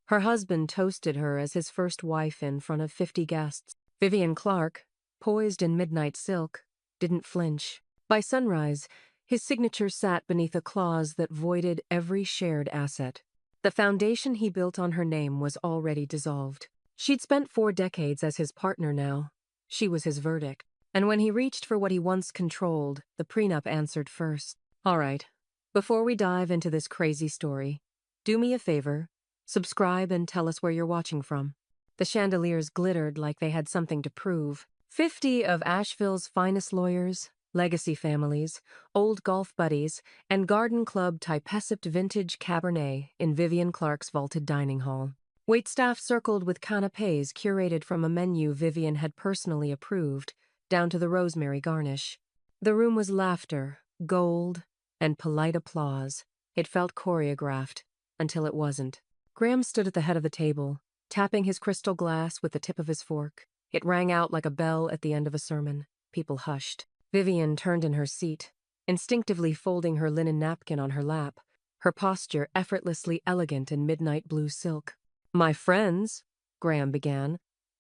Her husband toasted her as his first wife in front of 50 guests. Vivian Clark, poised in midnight silk, didn't flinch. By sunrise, his signature sat beneath a clause that voided every shared asset. The foundation he built on her name was already dissolved. She'd spent 4 decades as his partner now. She was his verdict. And when he reached for what he once controlled, the prenup answered first. All right, before we dive into this crazy story, do me a favor, subscribe and tell us where you're watching from. The chandeliers glittered like they had something to prove. 50 of Asheville's finest lawyers, legacy families, old golf buddies, and garden club typecipped vintage Cabernet in Vivian Clark's vaulted dining hall. Waitstaff circled with canapés curated from a menu Vivian had personally approved, down to the rosemary garnish. The room was laughter, gold, and polite applause. It felt choreographed, until it wasn't. Graham stood at the head of the table, tapping his crystal glass with the tip of his fork. It rang out like a bell at the end of a sermon. People hushed. Vivian turned in her seat, instinctively folding her linen napkin on her lap, her posture effortlessly elegant in midnight blue silk. "My friends," Graham began,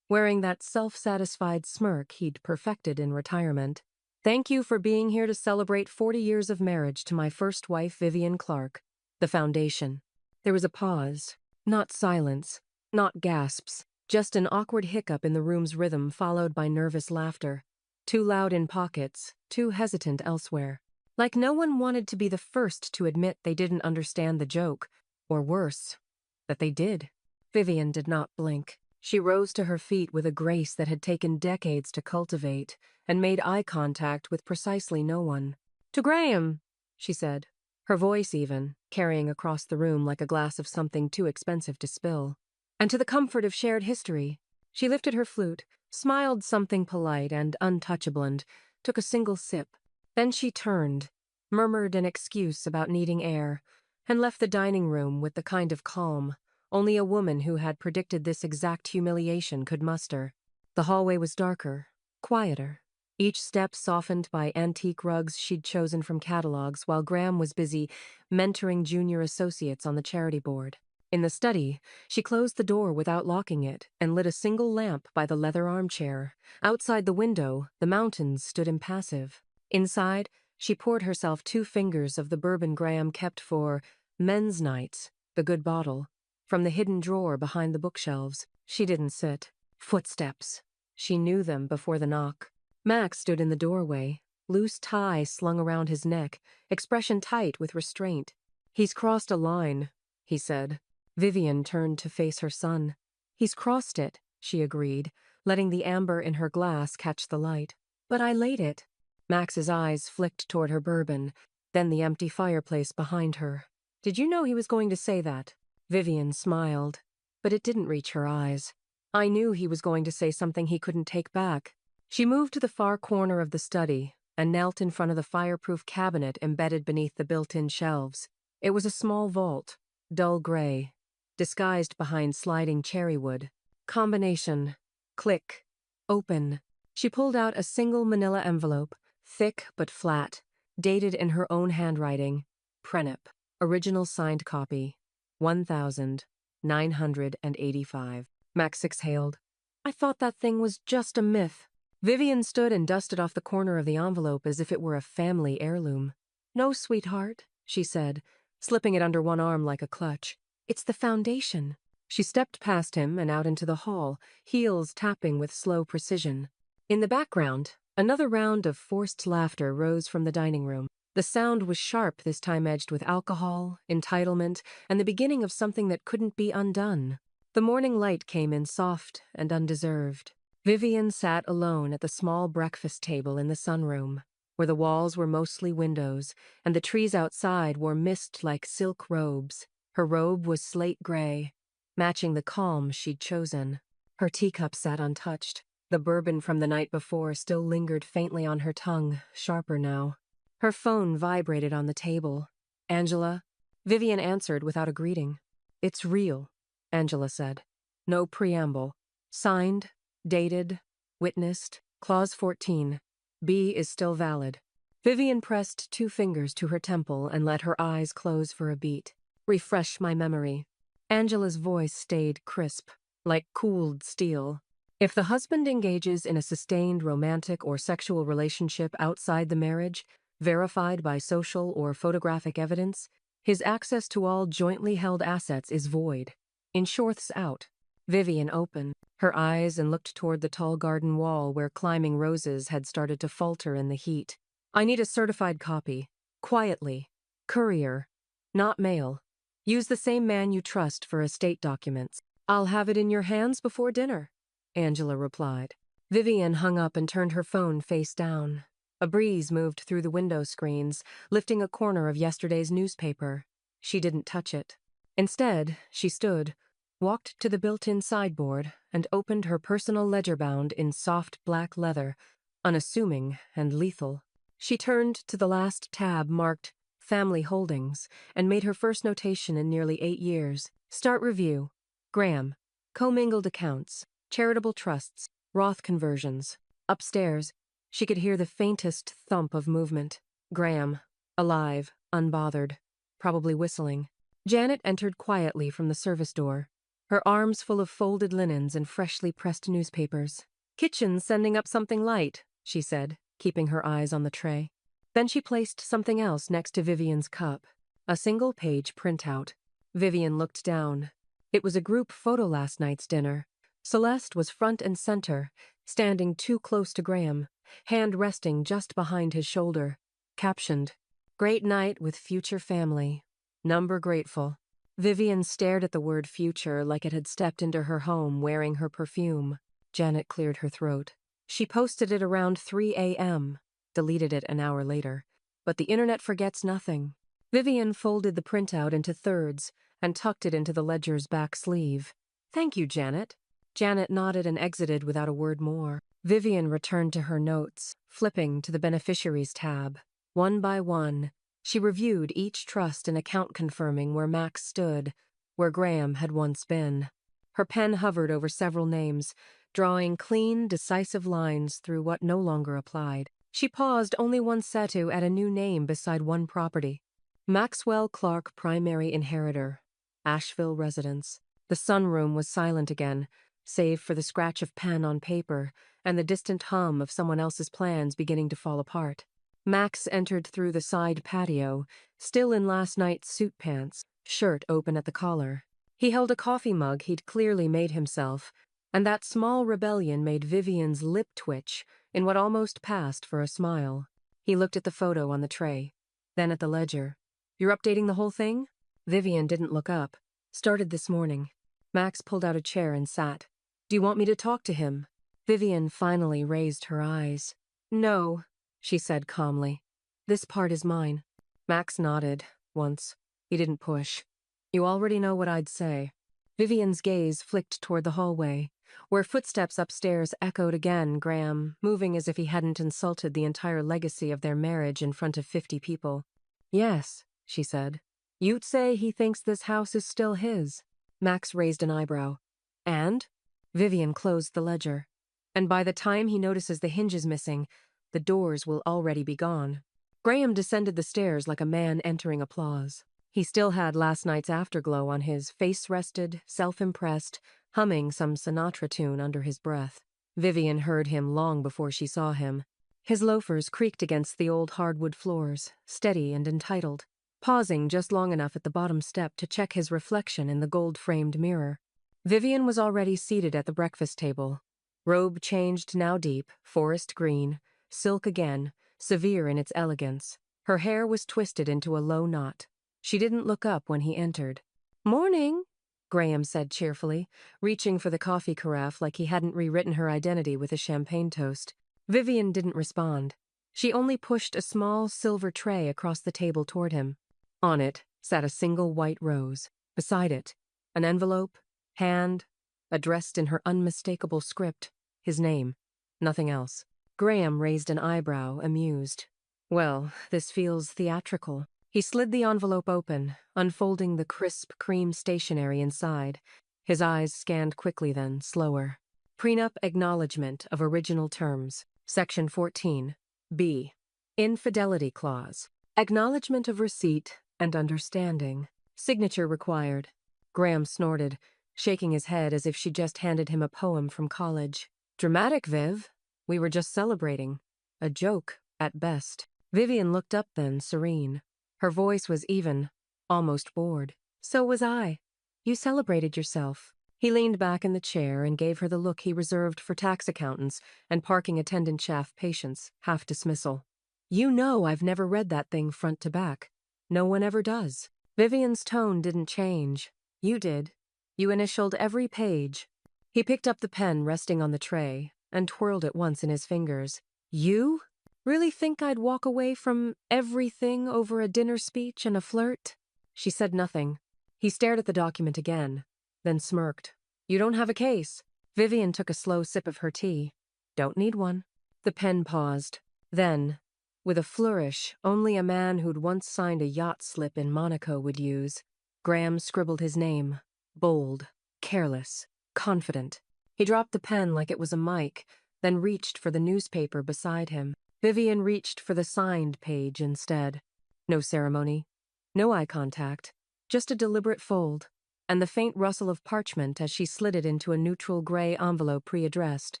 wearing that self-satisfied smirk he'd perfected in retirement. "Thank you for being here to celebrate 40 years of marriage to my first wife, Vivian Clark, the foundation." There was a pause, not silence, not gasps, just an awkward hiccup in the room's rhythm followed by nervous laughter. Too loud in pockets, too hesitant elsewhere. Like no one wanted to be the first to admit they didn't understand the joke, or worse, that they did. Vivian did not blink. She rose to her feet with a grace that had taken decades to cultivate, and made eye contact with precisely no one. "To Graham," she said, her voice even, carrying across the room like a glass of something too expensive to spill. "And to the comfort of shared history." She lifted her flute, smiled something polite and untouchable and took a single sip. Then she turned, murmured an excuse about needing air, and left the dining room with the kind of calm only a woman who had predicted this exact humiliation could muster. The hallway was darker, quieter, each step softened by antique rugs she'd chosen from catalogs while Graham was busy mentoring junior associates on the charity board. In the study, she closed the door without locking it and lit a single lamp by the leather armchair. Outside the window, the mountains stood impassive. Inside, she poured herself 2 fingers of the bourbon Graham kept for men's nights, the good bottle, from the hidden drawer behind the bookshelves. She didn't sit. Footsteps. She knew them before the knock. Max stood in the doorway, loose tie slung around his neck, expression tight with restraint. "He's crossed a line," he said. Vivian turned to face her son. "He's crossed it," she agreed, letting the amber in her glass catch the light. "But I laid it." Max's eyes flicked toward her bourbon, then the empty fireplace behind her. "Did you know he was going to say that?" Vivian smiled, but it didn't reach her eyes. "I knew he was going to say something he couldn't take back." She moved to the far corner of the study and knelt in front of the fireproof cabinet embedded beneath the built-in shelves. It was a small vault, dull gray, disguised behind sliding cherrywood. Combination. Click. Open. She pulled out a single manila envelope, thick but flat, dated in her own handwriting. Prenup. Original signed copy. 1,985. Max exhaled. "I thought that thing was just a myth." Vivian stood and dusted off the corner of the envelope as if it were a family heirloom. "No, sweetheart," she said, slipping it under one arm like a clutch. "It's the foundation." She stepped past him and out into the hall, heels tapping with slow precision. In the background, another round of forced laughter rose from the dining room. The sound was sharp, this time edged with alcohol, entitlement, and the beginning of something that couldn't be undone. The morning light came in soft and undeserved. Vivian sat alone at the small breakfast table in the sunroom, where the walls were mostly windows, and the trees outside wore mist like silk robes. Her robe was slate gray, matching the calm she'd chosen. Her teacup sat untouched. The bourbon from the night before still lingered faintly on her tongue, sharper now. Her phone vibrated on the table. "Angela?" Vivian answered without a greeting. "It's real," Angela said. "No preamble. Signed, dated, witnessed, clause 14. B is still valid." Vivian pressed 2 fingers to her temple and let her eyes close for a beat. "Refresh my memory." Angela's voice stayed crisp, like cooled steel. If the husband engages in a sustained romantic or sexual relationship outside the marriage, verified by social or photographic evidence, his access to all jointly held assets is void. In shorts out. Vivian opened her eyes and looked toward the tall garden wall where climbing roses had started to falter in the heat. I need a certified copy. Quietly. Courier. Not mail. Use the same man you trust for estate documents. I'll have it in your hands before dinner, Angela replied. Vivian hung up and turned her phone face down. A breeze moved through the window screens, lifting a corner of yesterday's newspaper. She didn't touch it. Instead, she stood, walked to the built-in sideboard, and opened her personal ledger bound in soft black leather, unassuming and lethal. She turned to the last tab marked Family Holdings and made her first notation in nearly 8 years. Start review. Graham. Commingled accounts. Charitable trusts. Roth conversions. Upstairs, she could hear the faintest thump of movement. Graham. Alive. Unbothered. Probably whistling. Janet entered quietly from the service door, her arms full of folded linens and freshly pressed newspapers. Kitchen sending up something light, she said, keeping her eyes on the tray. Then she placed something else next to Vivian's cup, a single-page printout. Vivian looked down. It was a group photo last night's dinner. Celeste was front and center, standing too close to Graham, hand resting just behind his shoulder. Captioned, "Great night with future family. Number grateful." Vivian stared at the word future like it had stepped into her home wearing her perfume. Janet cleared her throat. She posted it around 3 a.m., deleted it an hour later. But the internet forgets nothing. Vivian folded the printout into thirds and tucked it into the ledger's back sleeve. "Thank you, Janet." Janet nodded and exited without a word more. Vivian returned to her notes, flipping to the beneficiaries tab. One by one, she reviewed each trust and account confirming where Max stood, where Graham had once been. Her pen hovered over several names, drawing clean, decisive lines through what no longer applied. She paused only one setu at a new name beside one property. Maxwell Clark Primary Inheritor. Asheville Residence. The sunroom was silent again, save for the scratch of pen on paper and the distant hum of someone else's plans beginning to fall apart. Max entered through the side patio, still in last night's suit pants, shirt open at the collar. He held a coffee mug he'd clearly made himself, and that small rebellion made Vivian's lip twitch in what almost passed for a smile. He looked at the photo on the tray, then at the ledger. "You're updating the whole thing?" Vivian didn't look up. "Started this morning." Max pulled out a chair and sat. "Do you want me to talk to him?" Vivian finally raised her eyes. "No," she said calmly. "This part is mine." Max nodded, once. He didn't push. "You already know what I'd say." Vivian's gaze flicked toward the hallway, where footsteps upstairs echoed again, Graham, moving as if he hadn't insulted the entire legacy of their marriage in front of 50 people. "Yes," she said. "You'd say he thinks this house is still his." Max raised an eyebrow. "And?" Vivian closed the ledger. "And by the time he notices the hinges missing, the doors will already be gone." Graham descended the stairs like a man entering applause. He still had last night's afterglow on his face rested, self-impressed, humming some Sinatra tune under his breath. Vivian heard him long before she saw him. His loafers creaked against the old hardwood floors, steady and entitled, pausing just long enough at the bottom step to check his reflection in the gold-framed mirror. Vivian was already seated at the breakfast table. Robe changed now deep, forest green, silk again, severe in its elegance. Her hair was twisted into a low knot. She didn't look up when he entered. "Morning," Graham said cheerfully, reaching for the coffee carafe like he hadn't rewritten her identity with a champagne toast. Vivian didn't respond. She only pushed a small silver tray across the table toward him. On it sat a single white rose. Beside it, an envelope, hand, addressed in her unmistakable script, his name, nothing else. Graham raised an eyebrow, amused. "Well, this feels theatrical." He slid the envelope open, unfolding the crisp cream stationery inside. His eyes scanned quickly then, slower. Prenup Acknowledgement of Original Terms. Section 14. B. Infidelity Clause. Acknowledgement of receipt and understanding. Signature required. Graham snorted, shaking his head as if she just handed him a poem from college. Dramatic, Viv. We were just celebrating. A joke, at best. Vivian looked up then, serene. Her voice was even, almost bored. So was I. You celebrated yourself. He leaned back in the chair and gave her the look he reserved for tax accountants and parking attendant chaff patients, half dismissal. You know I've never read that thing front to back. No one ever does. Vivian's tone didn't change. You did. You initialed every page. He picked up the pen resting on the tray and twirled it once in his fingers. You? Really think I'd walk away from everything over a dinner speech and a flirt? She said nothing. He stared at the document again, then smirked. You don't have a case. Vivian took a slow sip of her tea. Don't need one. The pen paused. Then, with a flourish only a man who'd once signed a yacht slip in Monaco would use, Graham scribbled his name. Bold, careless, confident. He dropped the pen like it was a mic, then reached for the newspaper beside him. Vivian reached for the signed page instead. No ceremony. No eye contact. Just a deliberate fold, and the faint rustle of parchment as she slid it into a neutral gray envelope pre-addressed,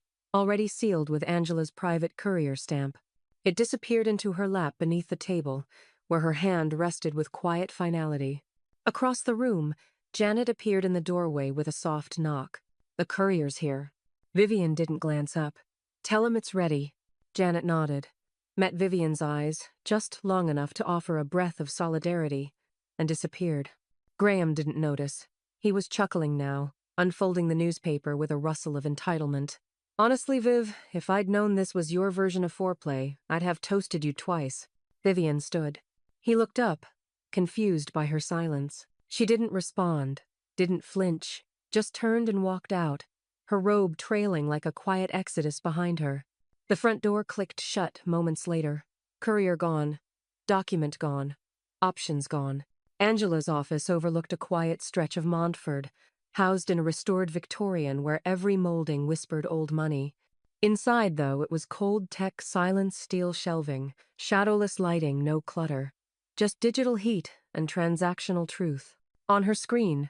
already sealed with Angela's private courier stamp. It disappeared into her lap beneath the table, where her hand rested with quiet finality. Across the room, Janet appeared in the doorway with a soft knock. The courier's here. Vivian didn't glance up. Tell him it's ready. Janet nodded, met Vivian's eyes, just long enough to offer a breath of solidarity, and disappeared. Graham didn't notice. He was chuckling now, unfolding the newspaper with a rustle of entitlement. Honestly, Viv, if I'd known this was your version of foreplay, I'd have toasted you twice. Vivian stood. He looked up, confused by her silence. She didn't respond, didn't flinch, just turned and walked out, her robe trailing like a quiet exodus behind her. The front door clicked shut moments later. Courier gone. Document gone. Options gone. Angela's office overlooked a quiet stretch of Montford, housed in a restored Victorian where every molding whispered old money. Inside, though, it was cold tech silent steel shelving, shadowless lighting, no clutter. Just digital heat and transactional truth. On her screen,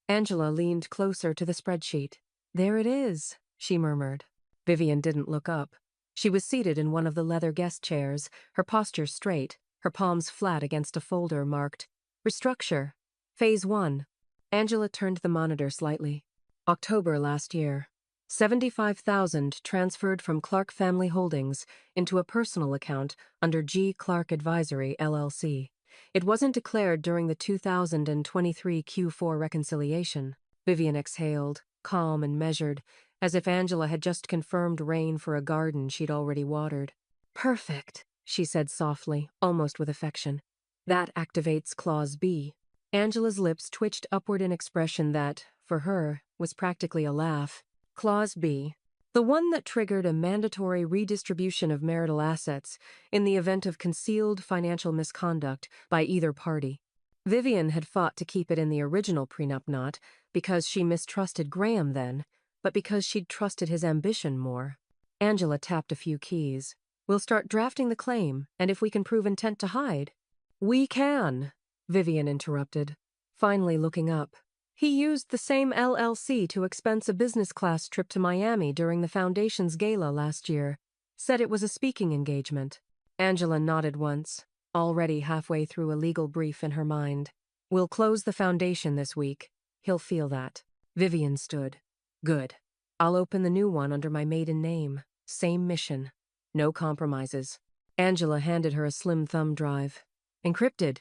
Angela leaned closer to the spreadsheet. There it is, she murmured. Vivian didn't look up. She was seated in one of the leather guest chairs, her posture straight, her palms flat against a folder marked Restructure. Phase 1. Angela turned the monitor slightly. October last year. 75,000 transferred from Clark Family Holdings into a personal account under G. Clark Advisory, LLC. It wasn't declared during the 2023 Q4 reconciliation. Vivian exhaled, calm and measured, as if Angela had just confirmed rain for a garden she'd already watered. Perfect, she said softly, almost with affection. That activates Clause B. Angela's lips twitched upward in expression that, for her, was practically a laugh. Clause B. The one that triggered a mandatory redistribution of marital assets in the event of concealed financial misconduct by either party. Vivian had fought to keep it in the original prenup not because she mistrusted Graham then, but because she'd trusted his ambition more. Angela tapped a few keys. We'll start drafting the claim, and if we can prove intent to hide. We can, Vivian interrupted, finally looking up. He used the same LLC to expense a business class trip to Miami during the Foundation's gala last year. Said it was a speaking engagement. Angela nodded once, already halfway through a legal brief in her mind. We'll close the Foundation this week. He'll feel that. Vivian stood. Good. I'll open the new one under my maiden name. Same mission. No compromises. Angela handed her a slim thumb drive. Encrypted.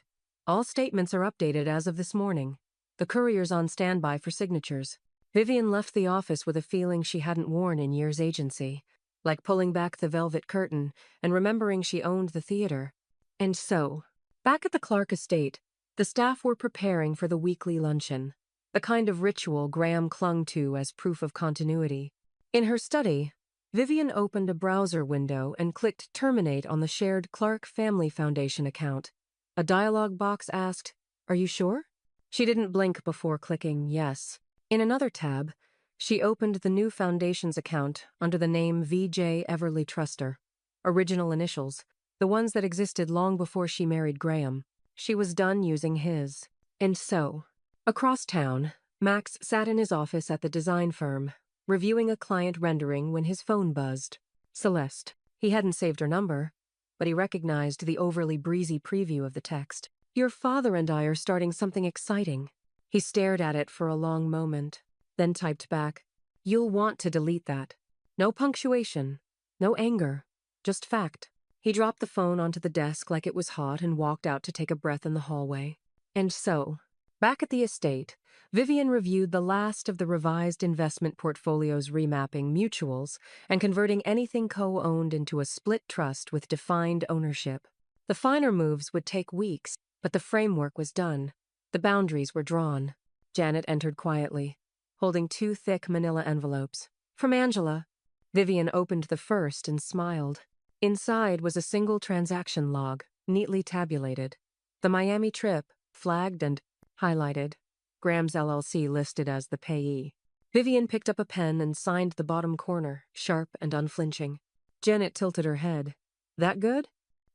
All statements are updated as of this morning. The courier's on standby for signatures. Vivian left the office with a feeling she hadn't worn in years' agency, like pulling back the velvet curtain and remembering she owned the theater. And so, back at the Clark estate, the staff were preparing for the weekly luncheon, the kind of ritual Graham clung to as proof of continuity. In her study, Vivian opened a browser window and clicked Terminate on the shared Clark Family Foundation account. A dialog box asked, Are you sure? She didn't blink before clicking Yes. In another tab, she opened the new Foundation's account under the name V.J. Everly Truster. Original initials, the ones that existed long before she married Graham. She was done using his. And so, across town, Max sat in his office at the design firm, reviewing a client rendering when his phone buzzed. Celeste. He hadn't saved her number, but he recognized the overly breezy preview of the text. "Your father and I are starting something exciting." He stared at it for a long moment, then typed back, "You'll want to delete that. No punctuation, no anger, just fact." He dropped the phone onto the desk like it was hot and walked out to take a breath in the hallway. And so, back at the estate, Vivian reviewed the last of the revised investment portfolio's remapping mutuals and converting anything co-owned into a split trust with defined ownership. The finer moves would take weeks, but the framework was done. The boundaries were drawn. Janet entered quietly, holding 2 thick manila envelopes. "From Angela." Vivian opened the first and smiled. Inside was a single transaction log, neatly tabulated. The Miami trip, flagged and highlighted. Graham's LLC listed as the payee. Vivian picked up a pen and signed the bottom corner, sharp and unflinching. Janet tilted her head. "That good?"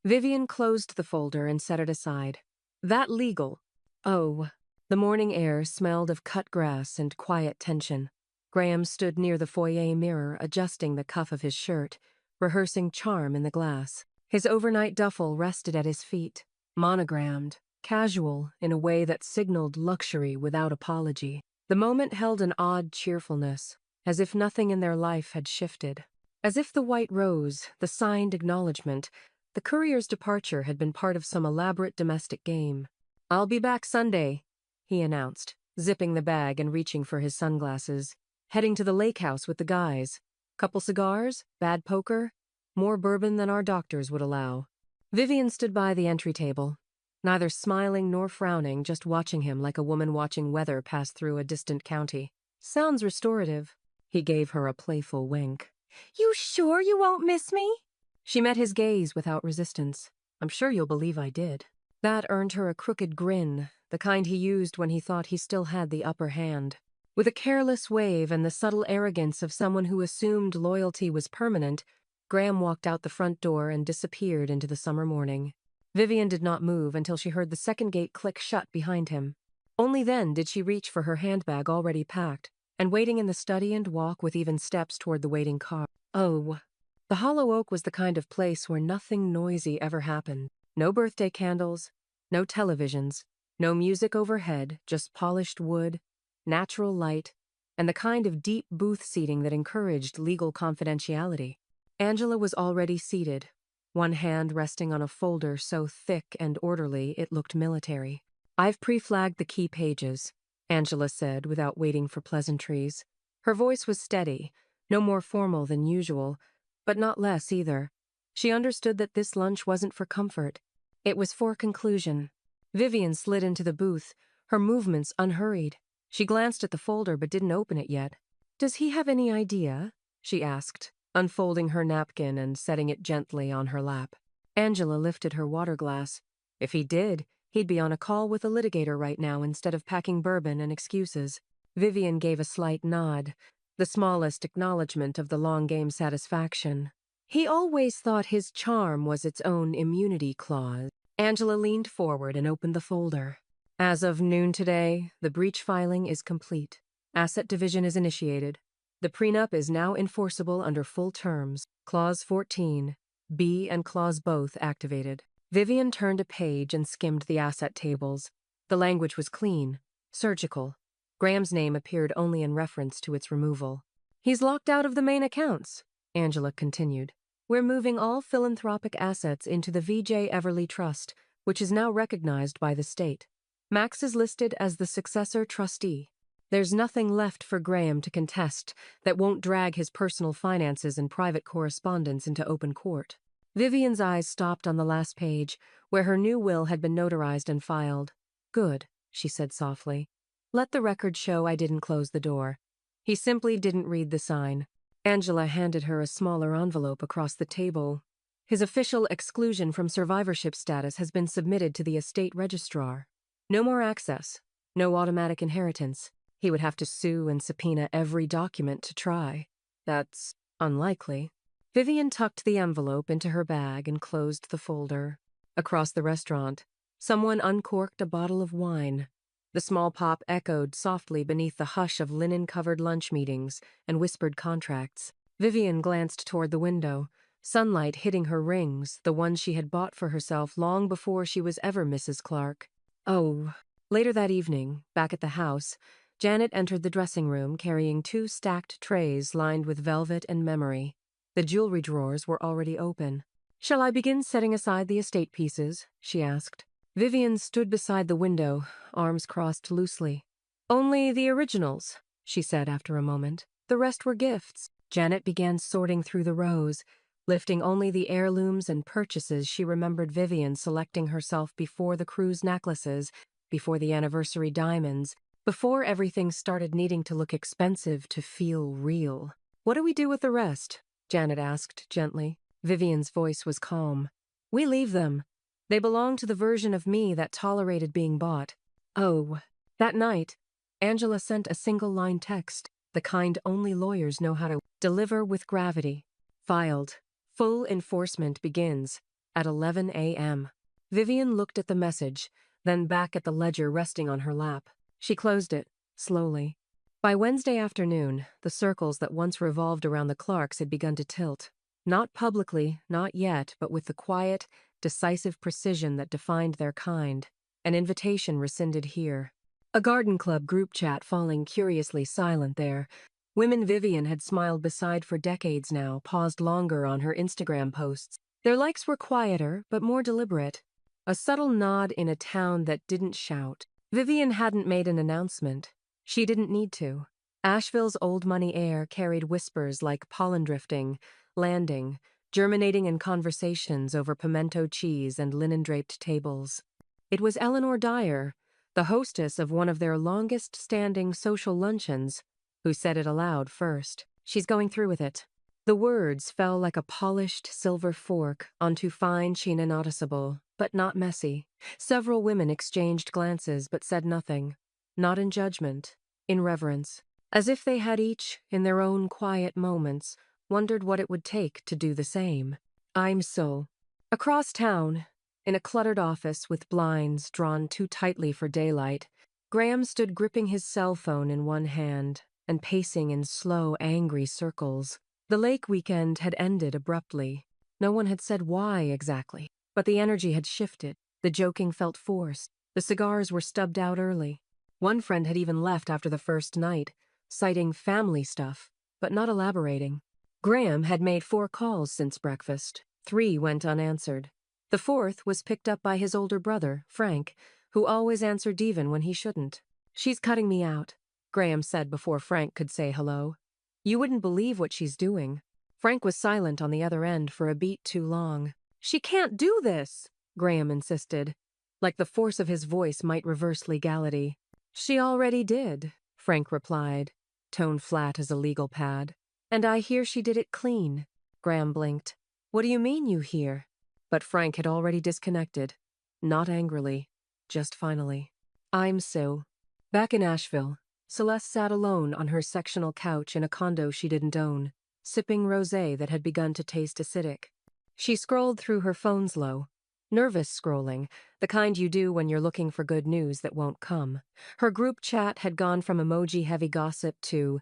Vivian closed the folder and set it aside. "That legal?" "Oh." The morning air smelled of cut grass and quiet tension. Graham stood near the foyer mirror, adjusting the cuff of his shirt, rehearsing charm in the glass. His overnight duffel rested at his feet, monogrammed, casual in a way that signaled luxury without apology. The moment held an odd cheerfulness, as if nothing in their life had shifted. As if the white rose, the signed acknowledgement, the courier's departure had been part of some elaborate domestic game. "I'll be back Sunday," he announced, zipping the bag and reaching for his sunglasses. "Heading to the lake house with the guys. Couple cigars, bad poker, more bourbon than our doctors would allow." Vivian stood by the entry table, neither smiling nor frowning, just watching him like a woman watching weather pass through a distant county. "Sounds restorative." He gave her a playful wink. "You sure you won't miss me?" She met his gaze without resistance. "I'm sure you'll believe I did." That earned her a crooked grin, the kind he used when he thought he still had the upper hand. With a careless wave and the subtle arrogance of someone who assumed loyalty was permanent, Graham walked out the front door and disappeared into the summer morning. Vivian did not move until she heard the second gate click shut behind him. Only then did she reach for her handbag already packed, and waiting in the study and walk with even steps toward the waiting car. Oh, the Hollow Oak was the kind of place where nothing noisy ever happened. No birthday candles, no televisions, no music overhead, just polished wood, natural light, and the kind of deep booth seating that encouraged legal confidentiality. Angela was already seated, one hand resting on a folder so thick and orderly it looked military. "I've pre-flagged the key pages," Angela said without waiting for pleasantries. Her voice was steady, no more formal than usual, but not less either. She understood that this lunch wasn't for comfort. It was for conclusion. Vivian slid into the booth, her movements unhurried. She glanced at the folder but didn't open it yet. "Does he have any idea?" she asked, unfolding her napkin and setting it gently on her lap. Angela lifted her water glass. "If he did, he'd be on a call with a litigator right now instead of packing bourbon and excuses." Vivian gave a slight nod, the smallest acknowledgement of the long game satisfaction. "He always thought his charm was its own immunity clause." Angela leaned forward and opened the folder. "As of noon today, the breach filing is complete. Asset division is initiated. The prenup is now enforceable under full terms. Clause 14, B and Clause both activated." Vivian turned a page and skimmed the asset tables. The language was clean, surgical. Graham's name appeared only in reference to its removal. "He's locked out of the main accounts," Angela continued. "We're moving all philanthropic assets into the VJ Everly Trust, which is now recognized by the state. Max is listed as the successor trustee. There's nothing left for Graham to contest that won't drag his personal finances and private correspondence into open court." Vivian's eyes stopped on the last page, where her new will had been notarized and filed. "Good," she said softly. "Let the record show I didn't close the door." He simply didn't read the sign. Angela handed her a smaller envelope across the table. "His official exclusion from survivorship status has been submitted to the estate registrar. No more access, no automatic inheritance. He would have to sue and subpoena every document to try. That's unlikely." Vivian tucked the envelope into her bag and closed the folder. Across the restaurant, someone uncorked a bottle of wine. The small pop echoed softly beneath the hush of linen-covered lunch meetings and whispered contracts. Vivian glanced toward the window, sunlight hitting her rings, the ones she had bought for herself long before she was ever Mrs. Clark. Oh. Later that evening, back at the house, Janet entered the dressing room carrying 2 stacked trays lined with velvet and memory. The jewelry drawers were already open. "Shall I begin setting aside the estate pieces?" she asked. Vivian stood beside the window, arms crossed loosely. "Only the originals," she said after a moment. "The rest were gifts." Janet began sorting through the rows, lifting only the heirlooms and purchases she remembered Vivian selecting herself before the cruise necklaces, before the anniversary diamonds, before everything started needing to look expensive to feel real. "What do we do with the rest?" Janet asked gently. Vivian's voice was calm. "We leave them. They belong to the version of me that tolerated being bought." Oh. That night, Angela sent a single-line text, the kind only lawyers know how to deliver with gravity. Filed. Full enforcement begins at 11 a.m. Vivian looked at the message, then back at the ledger resting on her lap. She closed it, slowly. By Wednesday afternoon, the circles that once revolved around the Clarks had begun to tilt. Not publicly, not yet, but with the quiet, decisive precision that defined their kind. An invitation rescinded here. A garden club group chat falling curiously silent there. Women Vivian had smiled beside for decades now paused longer on her Instagram posts. Their likes were quieter, but more deliberate. A subtle nod in a town that didn't shout. Vivian hadn't made an announcement. She didn't need to. Asheville's old money air carried whispers like pollen drifting, landing, germinating in conversations over pimento cheese and linen-draped tables. It was Eleanor Dyer, the hostess of one of their longest-standing social luncheons, who said it aloud first. "She's going through with it." The words fell like a polished silver fork onto fine sheen inaudible, but not messy. Several women exchanged glances but said nothing. Not in judgment, in reverence. As if they had each, in their own quiet moments, wondered what it would take to do the same. I'm so. Across town, in a cluttered office with blinds drawn too tightly for daylight, Graham stood gripping his cell phone in one hand and pacing in slow, angry circles. The lake weekend had ended abruptly. No one had said why exactly, but the energy had shifted. The joking felt forced. The cigars were stubbed out early. One friend had even left after the first night, citing family stuff, but not elaborating. Graham had made 4 calls since breakfast. 3 went unanswered. The 4th was picked up by his older brother, Frank, who always answered even when he shouldn't. "She's cutting me out," Graham said before Frank could say hello. "You wouldn't believe what she's doing." Frank was silent on the other end for a beat too long. "She can't do this," Graham insisted, like the force of his voice might reverse legality. "She already did," Frank replied, tone flat as a legal pad. "And I hear she did it clean." Graham blinked. "What do you mean you hear?" But Frank had already disconnected. Not angrily, just finally. I'm so. Back in Asheville, Celeste sat alone on her sectional couch in a condo she didn't own, sipping rosé that had begun to taste acidic. She scrolled through her phone's low. Nervous scrolling, the kind you do when you're looking for good news that won't come. Her group chat had gone from emoji-heavy gossip to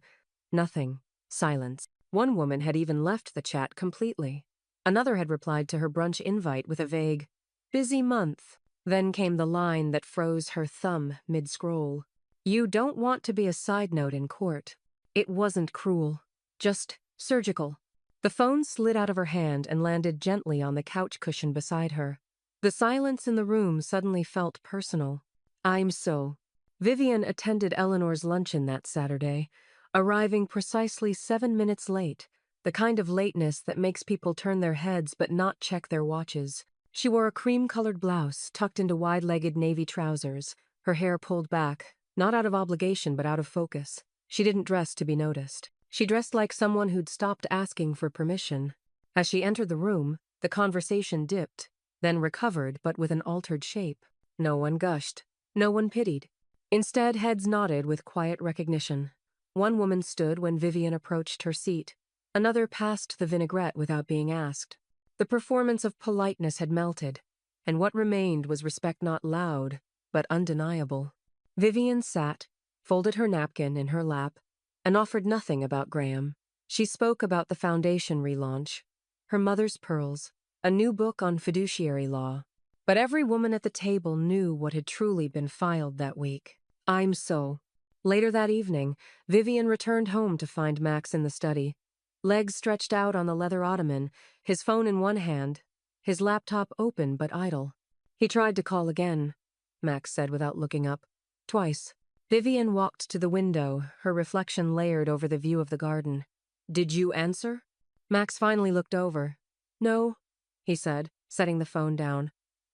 nothing, silence. One woman had even left the chat completely. Another had replied to her brunch invite with a vague, "busy month." Then came the line that froze her thumb mid-scroll. "You don't want to be a side note in court." It wasn't cruel, just surgical. The phone slid out of her hand and landed gently on the couch cushion beside her. The silence in the room suddenly felt personal. I'm so. Vivian attended Eleanor's luncheon that Saturday, arriving precisely 7 minutes late, the kind of lateness that makes people turn their heads but not check their watches. She wore a cream-colored blouse tucked into wide-legged navy trousers, her hair pulled back, not out of obligation but out of focus. She didn't dress to be noticed. She dressed like someone who'd stopped asking for permission. As she entered the room, the conversation dipped, then recovered but with an altered shape. No one gushed. No one pitied. Instead, heads nodded with quiet recognition. One woman stood when Vivian approached her seat. Another passed the vinaigrette without being asked. The performance of politeness had melted, and what remained was respect not loud, but undeniable. Vivian sat, folded her napkin in her lap, and offered nothing about Graham. She spoke about the foundation relaunch, her mother's pearls, a new book on fiduciary law. But every woman at the table knew what had truly been filed that week. I'm so. Later that evening, Vivian returned home to find Max in the study, legs stretched out on the leather ottoman, his phone in one hand, his laptop open but idle. He tried to call again, Max said without looking up. Twice. Vivian walked to the window, her reflection layered over the view of the garden. Did you answer? Max finally looked over. No, he said, setting the phone down.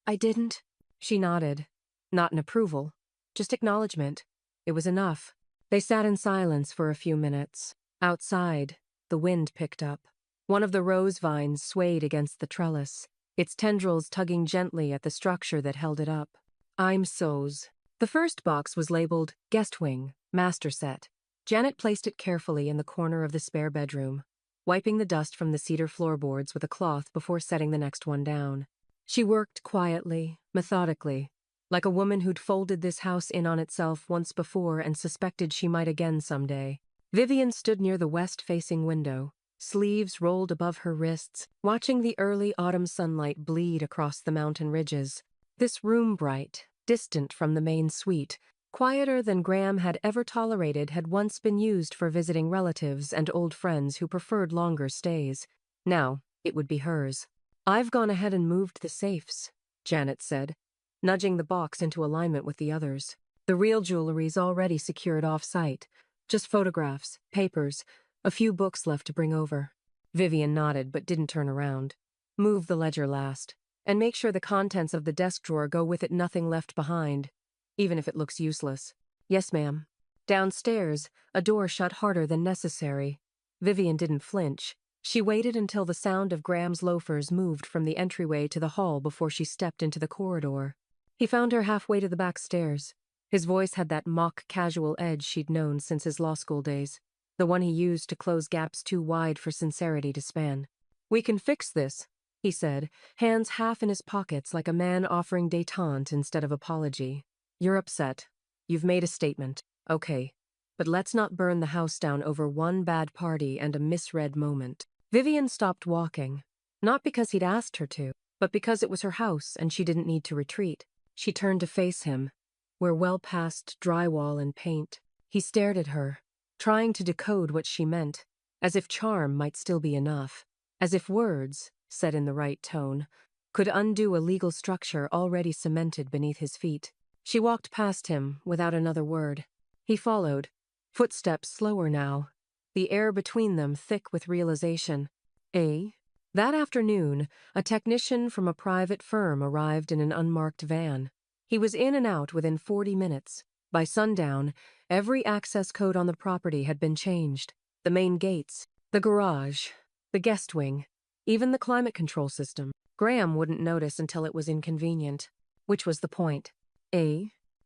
I didn't. She nodded. Not in approval, just acknowledgement. It was enough. They sat in silence for a few minutes. Outside, the wind picked up. One of the rose vines swayed against the trellis, its tendrils tugging gently at the structure that held it up. I'm so's. The first box was labeled Guest Wing, Master Set. Janet placed it carefully in the corner of the spare bedroom, wiping the dust from the cedar floorboards with a cloth before setting the next one down. She worked quietly, methodically, like a woman who'd folded this house in on itself once before and suspected she might again someday. Vivian stood near the west-facing window, sleeves rolled above her wrists, watching the early autumn sunlight bleed across the mountain ridges. This room bright, distant from the main suite, quieter than Graham had ever tolerated, had once been used for visiting relatives and old friends who preferred longer stays. Now, it would be hers. I've gone ahead and moved the safes, Janet said, nudging the box into alignment with the others. The real jewelry's already secured off-site. Just photographs, papers, a few books left to bring over. Vivian nodded but didn't turn around. Move the ledger last, and make sure the contents of the desk drawer go with it, nothing left behind, even if it looks useless. Yes, ma'am. Downstairs, a door shut harder than necessary. Vivian didn't flinch. She waited until the sound of Graham's loafers moved from the entryway to the hall before she stepped into the corridor. He found her halfway to the back stairs. His voice had that mock-casual edge she'd known since his law school days, the one he used to close gaps too wide for sincerity to span. We can fix this, he said, hands half in his pockets like a man offering détente instead of apology. You're upset. You've made a statement. Okay. But let's not burn the house down over one bad party and a misread moment. Vivian stopped walking, not because he'd asked her to, but because it was her house and she didn't need to retreat. She turned to face him. We're well past drywall and paint. He stared at her, trying to decode what she meant, as if charm might still be enough, as if words, said in the right tone, could undo a legal structure already cemented beneath his feet. She walked past him without another word. He followed, footsteps slower now, the air between them thick with realization. That afternoon, a technician from a private firm arrived in an unmarked van. He was in and out within 40 minutes. By sundown, every access code on the property had been changed. The main gates, the garage, the guest wing, even the climate control system. Graham wouldn't notice until it was inconvenient. Which was the point.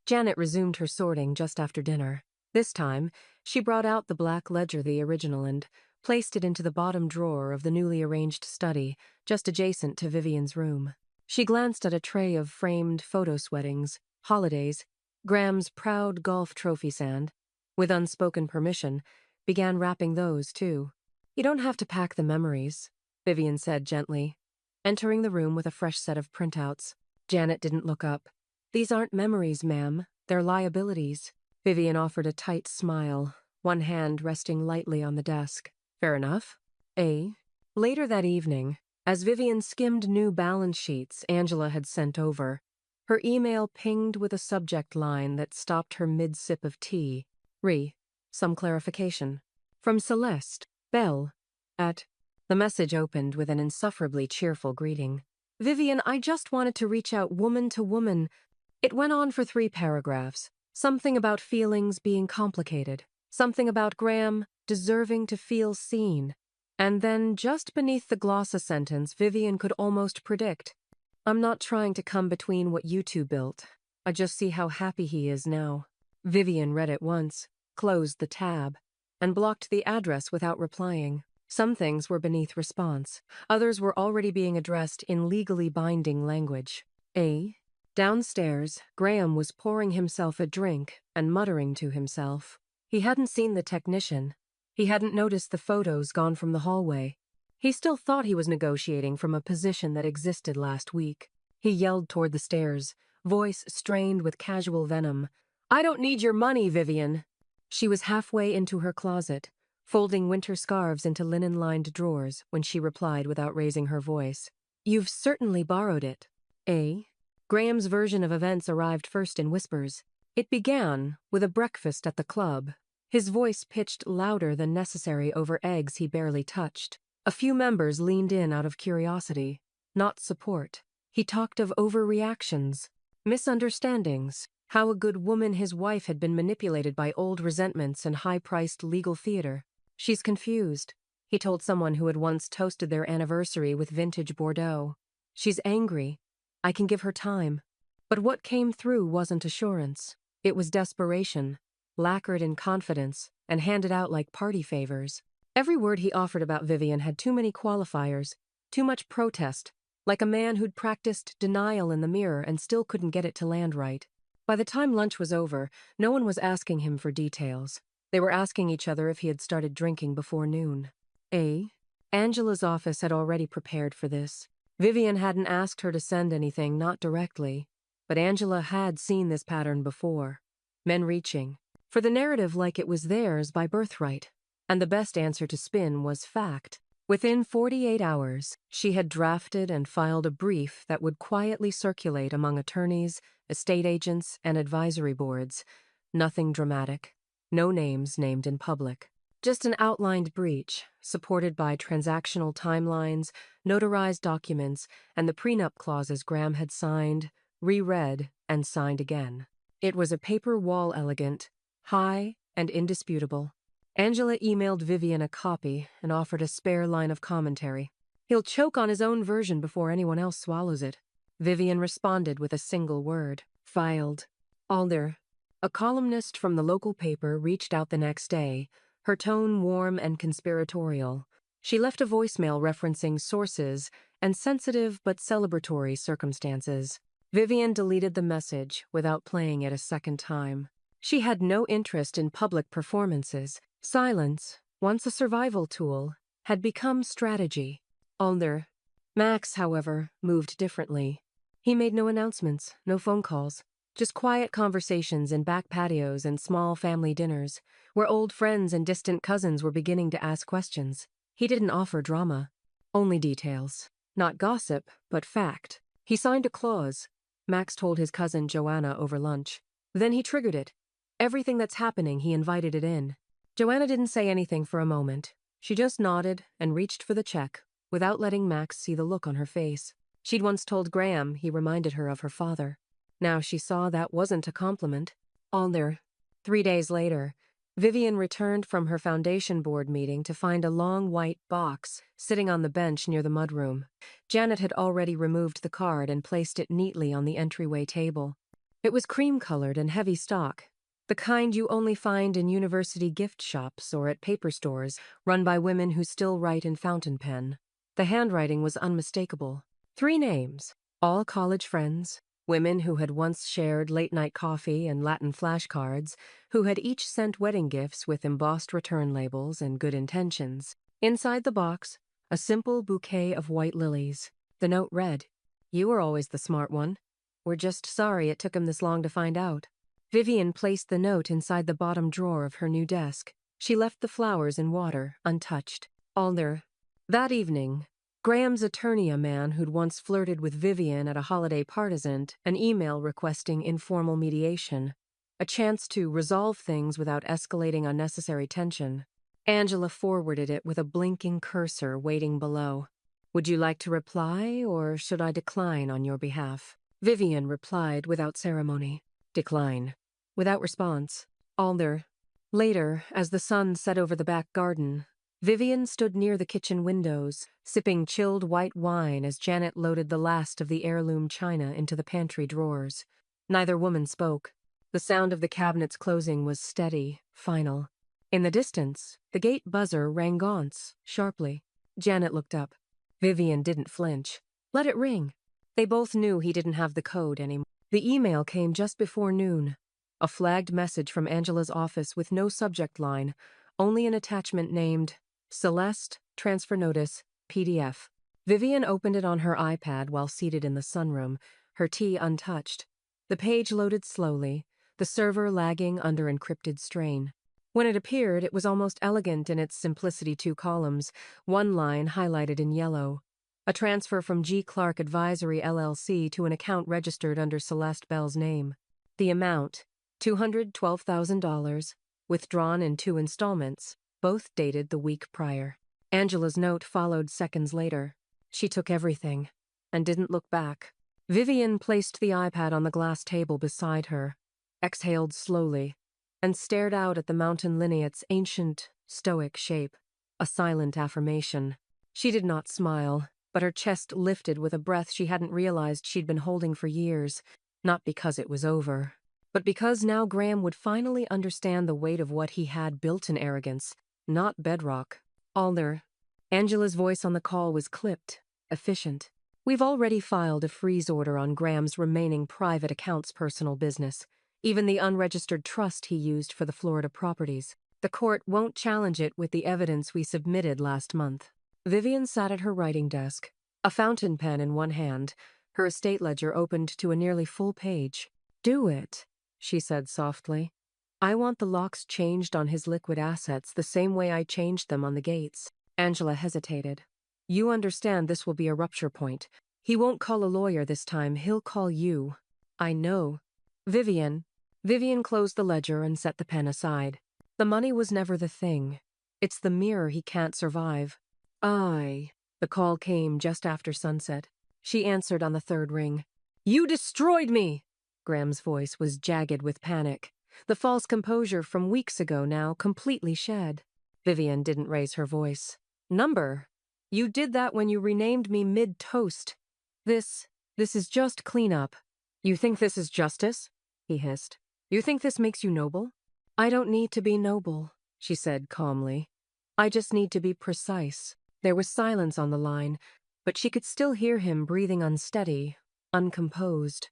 Janet resumed her sorting just after dinner. This time, she brought out the black ledger, the original, and placed it into the bottom drawer of the newly arranged study, just adjacent to Vivian's room. She glanced at a tray of framed photo sweatings, holidays, Graham's proud golf trophy sand. With unspoken permission, began wrapping those, too. You don't have to pack the memories, Vivian said gently, entering the room with a fresh set of printouts. Janet didn't look up. These aren't memories, ma'am. They're liabilities. Vivian offered a tight smile, one hand resting lightly on the desk. Fair enough. Later that evening, as Vivian skimmed new balance sheets Angela had sent over, her email pinged with a subject line that stopped her mid-sip of tea. Some clarification. From Celeste, Belle, at... The message opened with an insufferably cheerful greeting. Vivian, I just wanted to reach out woman to woman. It went on for 3 paragraphs. Something about feelings being complicated. Something about Graham deserving to feel seen. And then, just beneath the glossa sentence, Vivian could almost predict. I'm not trying to come between what you two built. I just see how happy he is now. Vivian read it once, closed the tab, and blocked the address without replying. Some things were beneath response. Others were already being addressed in legally binding language. Downstairs, Graham was pouring himself a drink and muttering to himself. He hadn't seen the technician. He hadn't noticed the photos gone from the hallway. He still thought he was negotiating from a position that existed last week. He yelled toward the stairs, voice strained with casual venom. "I don't need your money, Vivian." She was halfway into her closet, folding winter scarves into linen-lined drawers when she replied without raising her voice. "You've certainly borrowed it." Eh? Graham's version of events arrived first in whispers. It began with a breakfast at the club, his voice pitched louder than necessary over eggs he barely touched. A few members leaned in out of curiosity, not support. He talked of overreactions, misunderstandings, how a good woman his wife had been manipulated by old resentments and high-priced legal theater. "She's confused," he told someone who had once toasted their anniversary with vintage Bordeaux. "She's angry. I can give her time." But what came through wasn't assurance. It was desperation, lacquered in confidence, and handed out like party favors. Every word he offered about Vivian had too many qualifiers, too much protest, like a man who'd practiced denial in the mirror and still couldn't get it to land right. By the time lunch was over, no one was asking him for details. They were asking each other if he had started drinking before noon. Angela's office had already prepared for this. Vivian hadn't asked her to send anything, not directly. But Angela had seen this pattern before. Men reaching for the narrative like it was theirs by birthright. And the best answer to spin was fact. Within 48 hours, she had drafted and filed a brief that would quietly circulate among attorneys, estate agents, and advisory boards. Nothing dramatic. No names named in public. Just an outlined breach, supported by transactional timelines, notarized documents, and the prenup clauses Graham had signed, reread, and signed again. It was a paper wall elegant, high, and indisputable. Angela emailed Vivian a copy and offered a spare line of commentary. "He'll choke on his own version before anyone else swallows it." Vivian responded with a single word. "Filed." Alder. A columnist from the local paper reached out the next day, her tone warm and conspiratorial. She left a voicemail referencing sources and sensitive but celebratory circumstances. Vivian deleted the message without playing it a second time. She had no interest in public performances. Silence, once a survival tool, had become strategy. Alder. Max, however, moved differently. He made no announcements, no phone calls. Just quiet conversations in back patios and small family dinners, where old friends and distant cousins were beginning to ask questions. He didn't offer drama, only details. Not gossip, but fact. He signed a clause. Max told his cousin Joanna over lunch. Then he triggered it. Everything that's happening, he invited it in. Joanna didn't say anything for a moment. She just nodded and reached for the check, without letting Max see the look on her face. She'd once told Graham he reminded her of her father. Now she saw that wasn't a compliment. Alder. 3 days later, Vivian returned from her foundation board meeting to find a long white box sitting on the bench near the mudroom. Janet had already removed the card and placed it neatly on the entryway table. It was cream-colored and heavy stock, the kind you only find in university gift shops or at paper stores run by women who still write in fountain pen. The handwriting was unmistakable. 3 names, all college friends. Women who had once shared late-night coffee and Latin flashcards, who had each sent wedding gifts with embossed return labels and good intentions. Inside the box, a simple bouquet of white lilies. The note read, "You were always the smart one. We're just sorry it took him this long to find out." Vivian placed the note inside the bottom drawer of her new desk. She left the flowers in water, untouched. Alder. That evening, Graham's attorney, a man who'd once flirted with Vivian at a holiday partisan, an email requesting informal mediation, a chance to resolve things without escalating unnecessary tension. Angela forwarded it with a blinking cursor waiting below. "Would you like to reply, or should I decline on your behalf?" Vivian replied without ceremony. "Decline." Without response. Alder. Later, as the sun set over the back garden, Vivian stood near the kitchen windows, sipping chilled white wine as Janet loaded the last of the heirloom china into the pantry drawers. Neither woman spoke. The sound of the cabinet's closing was steady, final. In the distance, the gate buzzer rang gaunts, sharply. Janet looked up. Vivian didn't flinch. "Let it ring." They both knew he didn't have the code anymore. The email came just before noon. A flagged message from Angela's office with no subject line, only an attachment named Celeste, Transfer Notice, PDF. Vivian opened it on her iPad while seated in the sunroom, her tea untouched. The page loaded slowly, the server lagging under encrypted strain. When it appeared, it was almost elegant in its simplicity: 2 columns, one line highlighted in yellow. A transfer from G. Clark Advisory LLC to an account registered under Celeste Bell's name. The amount, $212,000, withdrawn in 2 installments, both dated the week prior. Angela's note followed seconds later. She took everything and didn't look back. Vivian placed the iPad on the glass table beside her, exhaled slowly, and stared out at the mountain lineate's ancient, stoic shape, a silent affirmation. She did not smile, but her chest lifted with a breath she hadn't realized she'd been holding for years, not because it was over, but because now Graham would finally understand the weight of what he had built in arrogance, not bedrock. Alder. Angela's voice on the call was clipped, efficient. We've already filed a freeze order on Graham's remaining private account's personal business, even the unregistered trust he used for the Florida properties. The court won't challenge it with the evidence we submitted last month. Vivian sat at her writing desk, a fountain pen in one hand, her estate ledger opened to a nearly full page. Do it, she said softly. I want the locks changed on his liquid assets the same way I changed them on the gates. Angela hesitated. You understand this will be a rupture point. He won't call a lawyer this time, he'll call you. I know. Vivian closed the ledger and set the pen aside. The money was never the thing. It's the mirror he can't survive. The call came just after sunset. She answered on the 3rd ring. You destroyed me! Graham's voice was jagged with panic. The false composure from weeks ago now completely shed. Vivian didn't raise her voice. Number? You did that when you renamed me mid-toast. This is just cleanup. You think this is justice? He hissed. You think this makes you noble? I don't need to be noble, she said calmly. I just need to be precise. There was silence on the line, but she could still hear him breathing unsteady, uncomposed.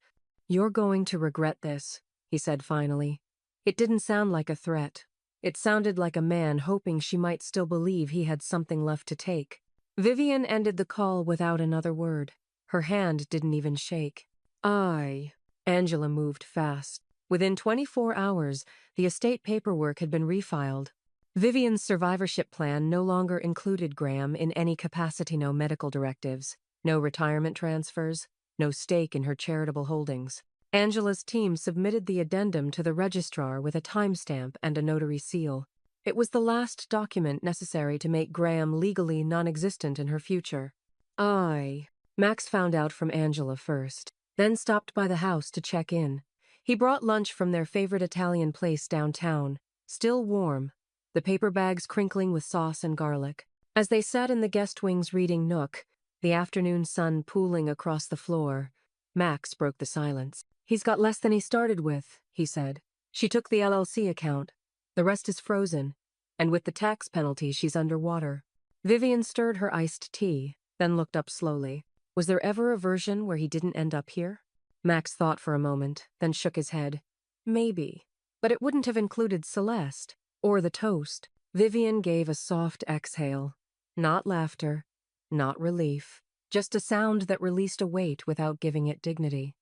You're going to regret this, he said finally. It didn't sound like a threat. It sounded like a man hoping she might still believe he had something left to take. Vivian ended the call without another word. Her hand didn't even shake. Angela moved fast. Within 24 hours, the estate paperwork had been refiled. Vivian's survivorship plan no longer included Graham in any capacity, no medical directives, no retirement transfers, no stake in her charitable holdings. Angela's team submitted the addendum to the registrar with a timestamp and a notary seal. It was the last document necessary to make Graham legally non-existent in her future. Max found out from Angela first, then stopped by the house to check in. He brought lunch from their favorite Italian place downtown, still warm, the paper bags crinkling with sauce and garlic. As they sat in the guest wing's reading nook, the afternoon sun pooling across the floor, Max broke the silence. He's got less than he started with, he said. She took the LLC account. The rest is frozen, and with the tax penalty, she's underwater. Vivian stirred her iced tea, then looked up slowly. Was there ever a version where he didn't end up here? Max thought for a moment, then shook his head. Maybe, but it wouldn't have included Celeste, or the toast. Vivian gave a soft exhale. Not laughter, not relief, just a sound that released a weight without giving it dignity.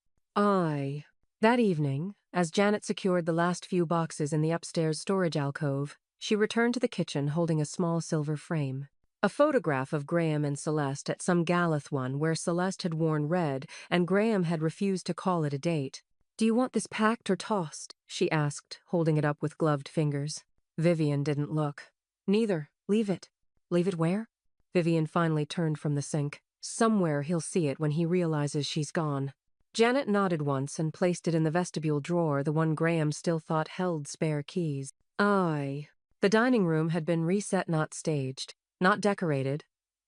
That evening, as Janet secured the last few boxes in the upstairs storage alcove, she returned to the kitchen holding a small silver frame. A photograph of Graham and Celeste at some Galathon where Celeste had worn red and Graham had refused to call it a date. Do you want this packed or tossed? She asked, holding it up with gloved fingers. Vivian didn't look. Neither. Leave it. Leave it where? Vivian finally turned from the sink. Somewhere he'll see it when he realizes she's gone. Janet nodded once and placed it in the vestibule drawer, the one Graham still thought held spare keys. The dining room had been reset, not staged, not decorated,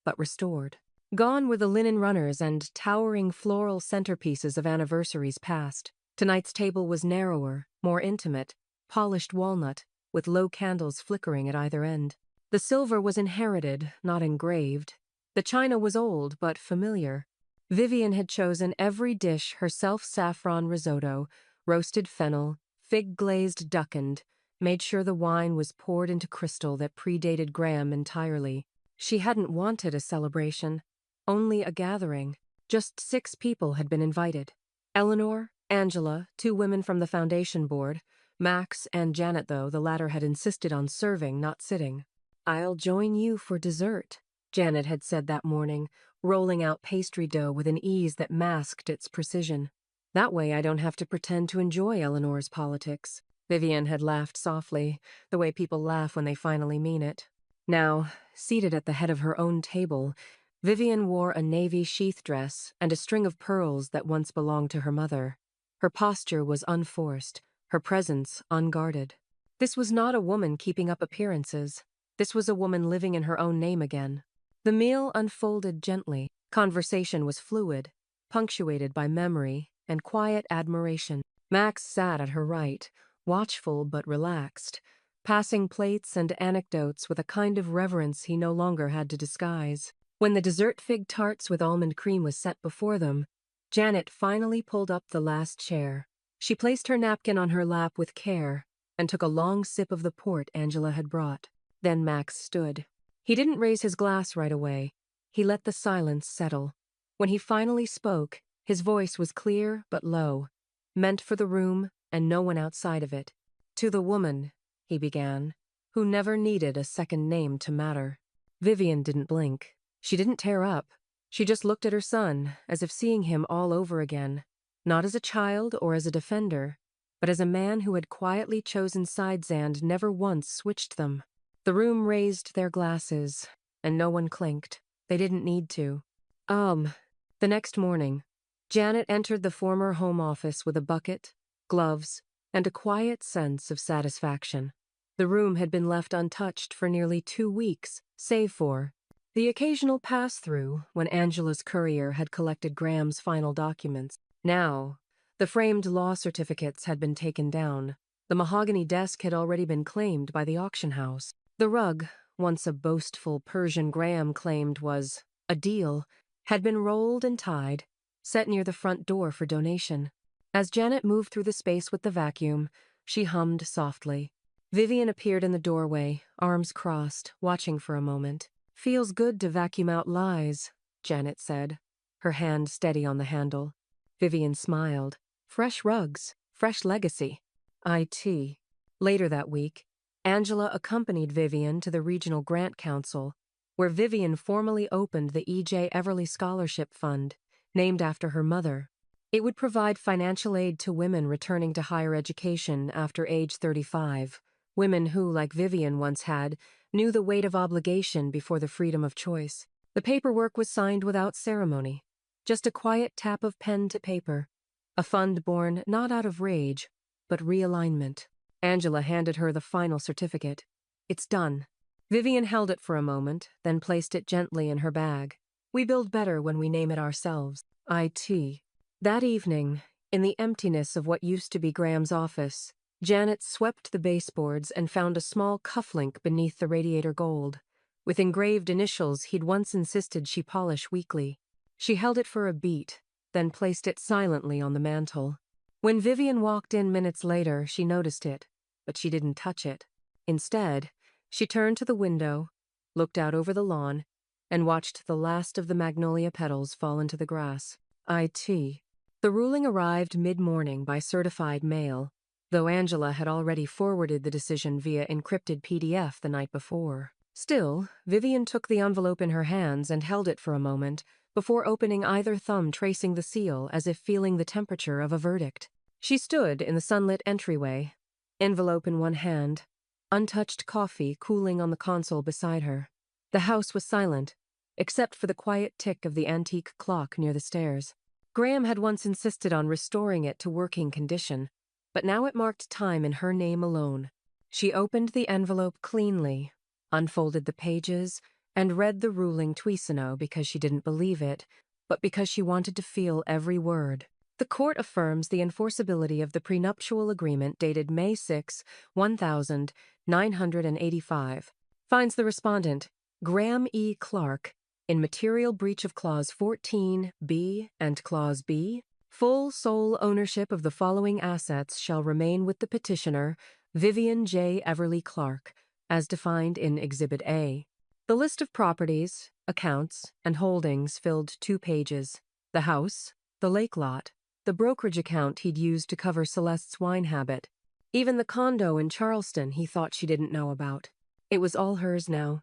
but restored. Gone were the linen runners and towering floral centerpieces of anniversaries past. Tonight's table was narrower, more intimate, polished walnut, with low candles flickering at either end. The silver was inherited, not engraved. The china was old but familiar. Vivian had chosen every dish: herself saffron risotto, roasted fennel, fig-glazed duckand, made sure the wine was poured into crystal that predated Graham entirely. She hadn't wanted a celebration, only a gathering. Just 6 people had been invited. Eleanor, Angela, 2 women from the foundation board, Max and Janet, though the latter had insisted on serving, not sitting. "I'll join you for dessert," Janet had said that morning, rolling out pastry dough with an ease that masked its precision. "That way I don't have to pretend to enjoy Eleanor's politics." Vivian had laughed softly, the way people laugh when they finally mean it. Now, seated at the head of her own table, Vivian wore a navy sheath dress and a string of pearls that once belonged to her mother. Her posture was unforced, her presence unguarded. This was not a woman keeping up appearances. This was a woman living in her own name again. The meal unfolded gently. Conversation was fluid, punctuated by memory and quiet admiration. Max sat at her right, watchful but relaxed, passing plates and anecdotes with a kind of reverence he no longer had to disguise. When the dessert fig tarts with almond cream was set before them, Janet finally pulled up the last chair. She placed her napkin on her lap with care and took a long sip of the port Angela had brought. Then Max stood. He didn't raise his glass right away. He let the silence settle. When he finally spoke, his voice was clear but low, meant for the room and no one outside of it. "To the woman," he began, "who never needed a second name to matter." Vivian didn't blink. She didn't tear up. She just looked at her son, as if seeing him all over again, not as a child or as a defender, but as a man who had quietly chosen sides and never once switched them. The room raised their glasses, and no one clinked. They didn't need to. The next morning, Janet entered the former home office with a bucket, gloves, and a quiet sense of satisfaction. The room had been left untouched for nearly 2 weeks, save for the occasional pass-through when Angela's courier had collected Graham's final documents. Now, the framed law certificates had been taken down. The mahogany desk had already been claimed by the auction house. The rug, once a boastful Persian Graham claimed was a deal, had been rolled and tied, set near the front door for donation. As Janet moved through the space with the vacuum, she hummed softly. Vivian appeared in the doorway, arms crossed, watching for a moment. "Feels good to vacuum out lies," Janet said, her hand steady on the handle. Vivian smiled. Fresh rugs, fresh legacy. IT. Later that week, Angela accompanied Vivian to the Regional Grant Council, where Vivian formally opened the E.J. Everly Scholarship Fund, named after her mother. It would provide financial aid to women returning to higher education after age 35, women who, like Vivian once had, knew the weight of obligation before the freedom of choice. The paperwork was signed without ceremony, just a quiet tap of pen to paper, a fund born not out of rage, but realignment. Angela handed her the final certificate. "It's done." Vivian held it for a moment, then placed it gently in her bag. "We build better when we name it ourselves." IT. That evening, in the emptiness of what used to be Graham's office, Janet swept the baseboards and found a small cufflink beneath the radiator gold, with engraved initials he'd once insisted she polish weekly. She held it for a beat, then placed it silently on the mantel. When Vivian walked in minutes later, she noticed it, but she didn't touch it. Instead, she turned to the window, looked out over the lawn, and watched the last of the magnolia petals fall into the grass. IT. The ruling arrived mid-morning by certified mail, though Angela had already forwarded the decision via encrypted PDF the night before. Still, Vivian took the envelope in her hands and held it for a moment, before opening either thumb, tracing the seal as if feeling the temperature of a verdict. She stood in the sunlit entryway, envelope in one hand, untouched coffee cooling on the console beside her. The house was silent, except for the quiet tick of the antique clock near the stairs. Graham had once insisted on restoring it to working condition, but now it marked time in her name alone. She opened the envelope cleanly, unfolded the pages, and read the ruling Tuisano because she didn't believe it, but because she wanted to feel every word. The court affirms the enforceability of the prenuptial agreement dated May 6, 1985. Finds the respondent, Graham E. Clark, In material breach of Clause 14b and Clause b, full sole ownership of the following assets shall remain with the petitioner, Vivian J. Everly Clark, as defined in Exhibit A. The list of properties, accounts, and holdings filled 2 pages. The house, the lake lot, the brokerage account he'd used to cover Celeste's wine habit. Even the condo in Charleston he thought she didn't know about. It was all hers now.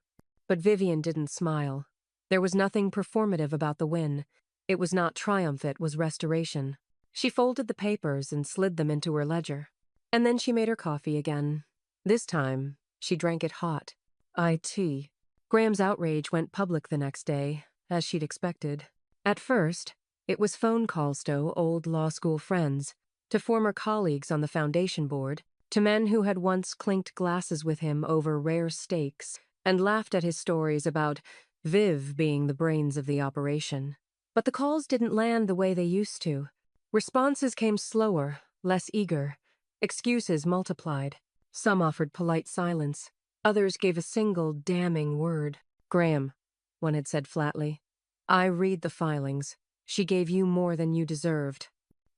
But Vivian didn't smile. There was nothing performative about the win. It was not triumph, it was restoration. She folded the papers and slid them into her ledger. And then she made her coffee again. This time, she drank it hot. IT. Graham's outrage went public the next day, as she'd expected. At first, it was phone calls to old law school friends, to former colleagues on the foundation board, to men who had once clinked glasses with him over rare steaks and laughed at his stories about Viv being the brains of the operation. But the calls didn't land the way they used to. Responses came slower, less eager. Excuses multiplied. Some offered polite silence. Others gave a single damning word. "Graham," one had said flatly, "I read the filings. She gave you more than you deserved."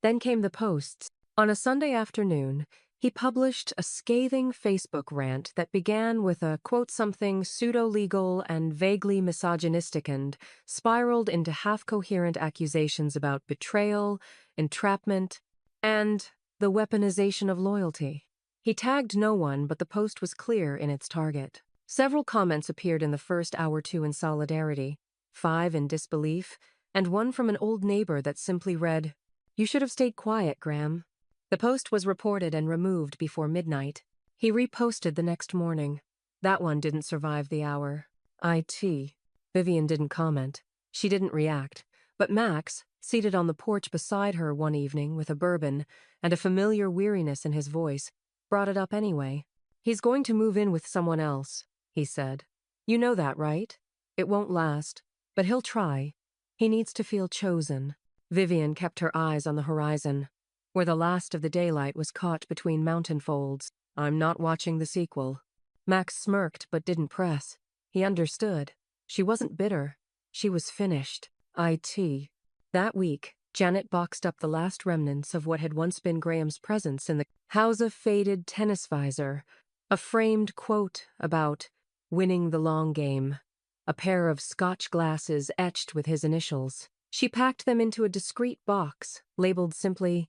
Then came the posts. On a Sunday afternoon, he published a scathing Facebook rant that began with a quote-something pseudo-legal and vaguely misogynistic and spiraled into half-coherent accusations about betrayal, entrapment, and the weaponization of loyalty. He tagged no one, but the post was clear in its target. Several comments appeared in the first hour or two in solidarity, 5 in disbelief, and one from an old neighbor that simply read, "You should have stayed quiet, Graham." The post was reported and removed before midnight. He reposted the next morning. That one didn't survive the hour. IT. Vivian didn't comment. She didn't react. But Max, seated on the porch beside her one evening with a bourbon and a familiar weariness in his voice, brought it up anyway. "He's going to move in with someone else," he said. "You know that, right? It won't last, but he'll try. He needs to feel chosen." Vivian kept her eyes on the horizon, where the last of the daylight was caught between mountain folds. "I'm not watching the sequel." Max smirked but didn't press. He understood. She wasn't bitter. She was finished. IT. That week, Janet boxed up the last remnants of what had once been Graham's presence in the house, a faded tennis visor, a framed quote about winning the long game, a pair of Scotch glasses etched with his initials. She packed them into a discreet box, labeled simply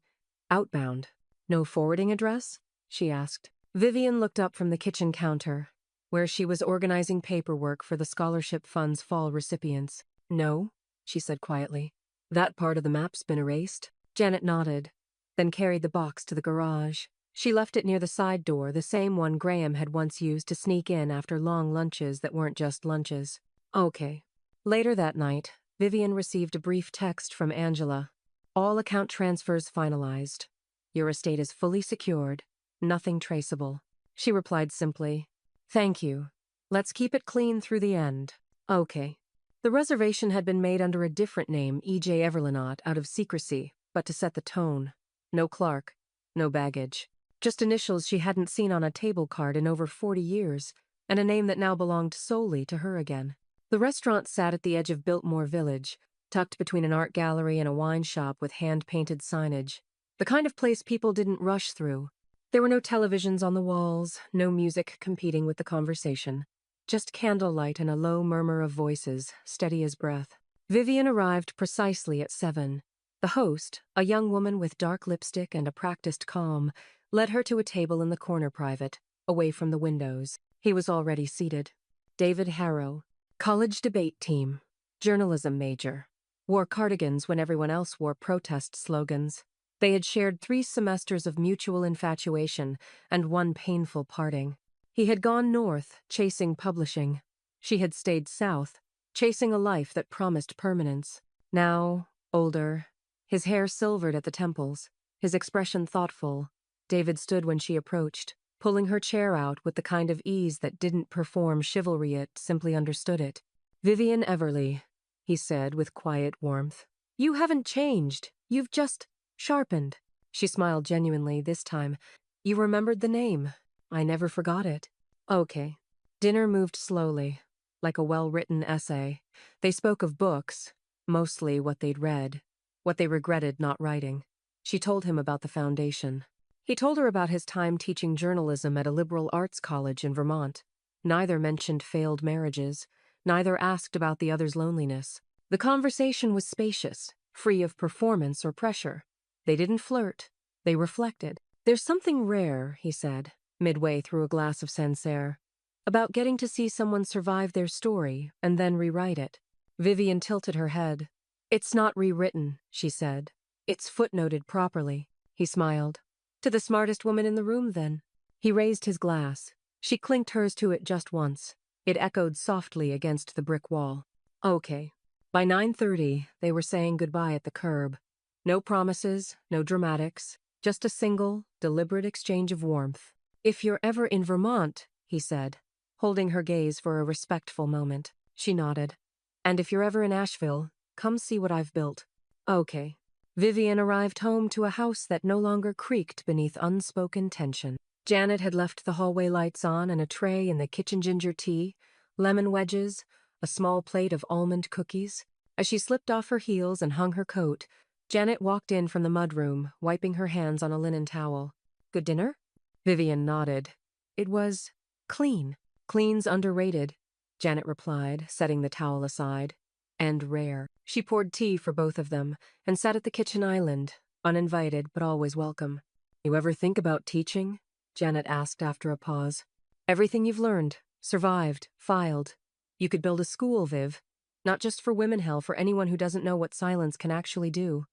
"Outbound." "No forwarding address?" she asked. Vivian looked up from the kitchen counter, where she was organizing paperwork for the scholarship fund's fall recipients. "No," she said quietly. "That part of the map's been erased." Janet nodded, then carried the box to the garage. She left it near the side door, the same one Graham had once used to sneak in after long lunches that weren't just lunches. Okay. Later that night, Vivian received a brief text from Angela. "All account transfers finalized. Your estate is fully secured. Nothing traceable." She replied simply, "Thank you. Let's keep it clean through the end." Okay. The reservation had been made under a different name, E.J. Everlinot, out of secrecy, but to set the tone. No Clark. No baggage. Just initials she hadn't seen on a table card in over 40 years, and a name that now belonged solely to her again. The restaurant sat at the edge of Biltmore Village, tucked between an art gallery and a wine shop with hand-painted signage. The kind of place people didn't rush through. There were no televisions on the walls, no music competing with the conversation. Just candlelight and a low murmur of voices, steady as breath. Vivian arrived precisely at 7. The host, a young woman with dark lipstick and a practiced calm, led her to a table in the corner private, away from the windows. He was already seated. David Harrow, college debate team, journalism major, wore cardigans when everyone else wore protest slogans. They had shared 3 semesters of mutual infatuation and one painful parting. He had gone north, chasing publishing. She had stayed south, chasing a life that promised permanence. Now, older, his hair silvered at the temples, his expression thoughtful, David stood when she approached, pulling her chair out with the kind of ease that didn't perform chivalry, it simply understood it. "Vivian Everly," he said with quiet warmth. "You haven't changed. You've just sharpened." She smiled genuinely this time. "You remembered the name. I never forgot it." Okay. Dinner moved slowly. like a well-written essay. They spoke of books, mostly what they'd read, what they regretted not writing. She told him about the foundation. He told her about his time teaching journalism at a liberal arts college in Vermont. Neither mentioned failed marriages. Neither asked about the other's loneliness. The conversation was spacious, free of performance or pressure. They didn't flirt. They reflected. "There's something rare," he said, midway through a glass of Sancerre, "about getting to see someone survive their story and then rewrite it." Vivian tilted her head. "It's not rewritten," she said. "It's footnoted properly." He smiled. "To the smartest woman in the room, then." He raised his glass. She clinked hers to it just once. It echoed softly against the brick wall. Okay. By 9:30, they were saying goodbye at the curb. No promises, no dramatics, just a single, deliberate exchange of warmth. "If you're ever in Vermont," he said, holding her gaze for a respectful moment. She nodded. "And if you're ever in Asheville, come see what I've built." Okay. Vivian arrived home to a house that no longer creaked beneath unspoken tension. Janet had left the hallway lights on and a tray in the kitchen ginger tea, lemon wedges, a small plate of almond cookies. As she slipped off her heels and hung her coat, Janet walked in from the mudroom, wiping her hands on a linen towel. "Good dinner?" Vivian nodded. "It was clean." "Clean's underrated," Janet replied, setting the towel aside. "And rare." She poured tea for both of them and sat at the kitchen island, uninvited but always welcome. "You ever think about teaching?" Janet asked after a pause. "Everything you've learned, survived, filed. You could build a school, Viv. Not just for women, hell, for anyone who doesn't know what silence can actually do."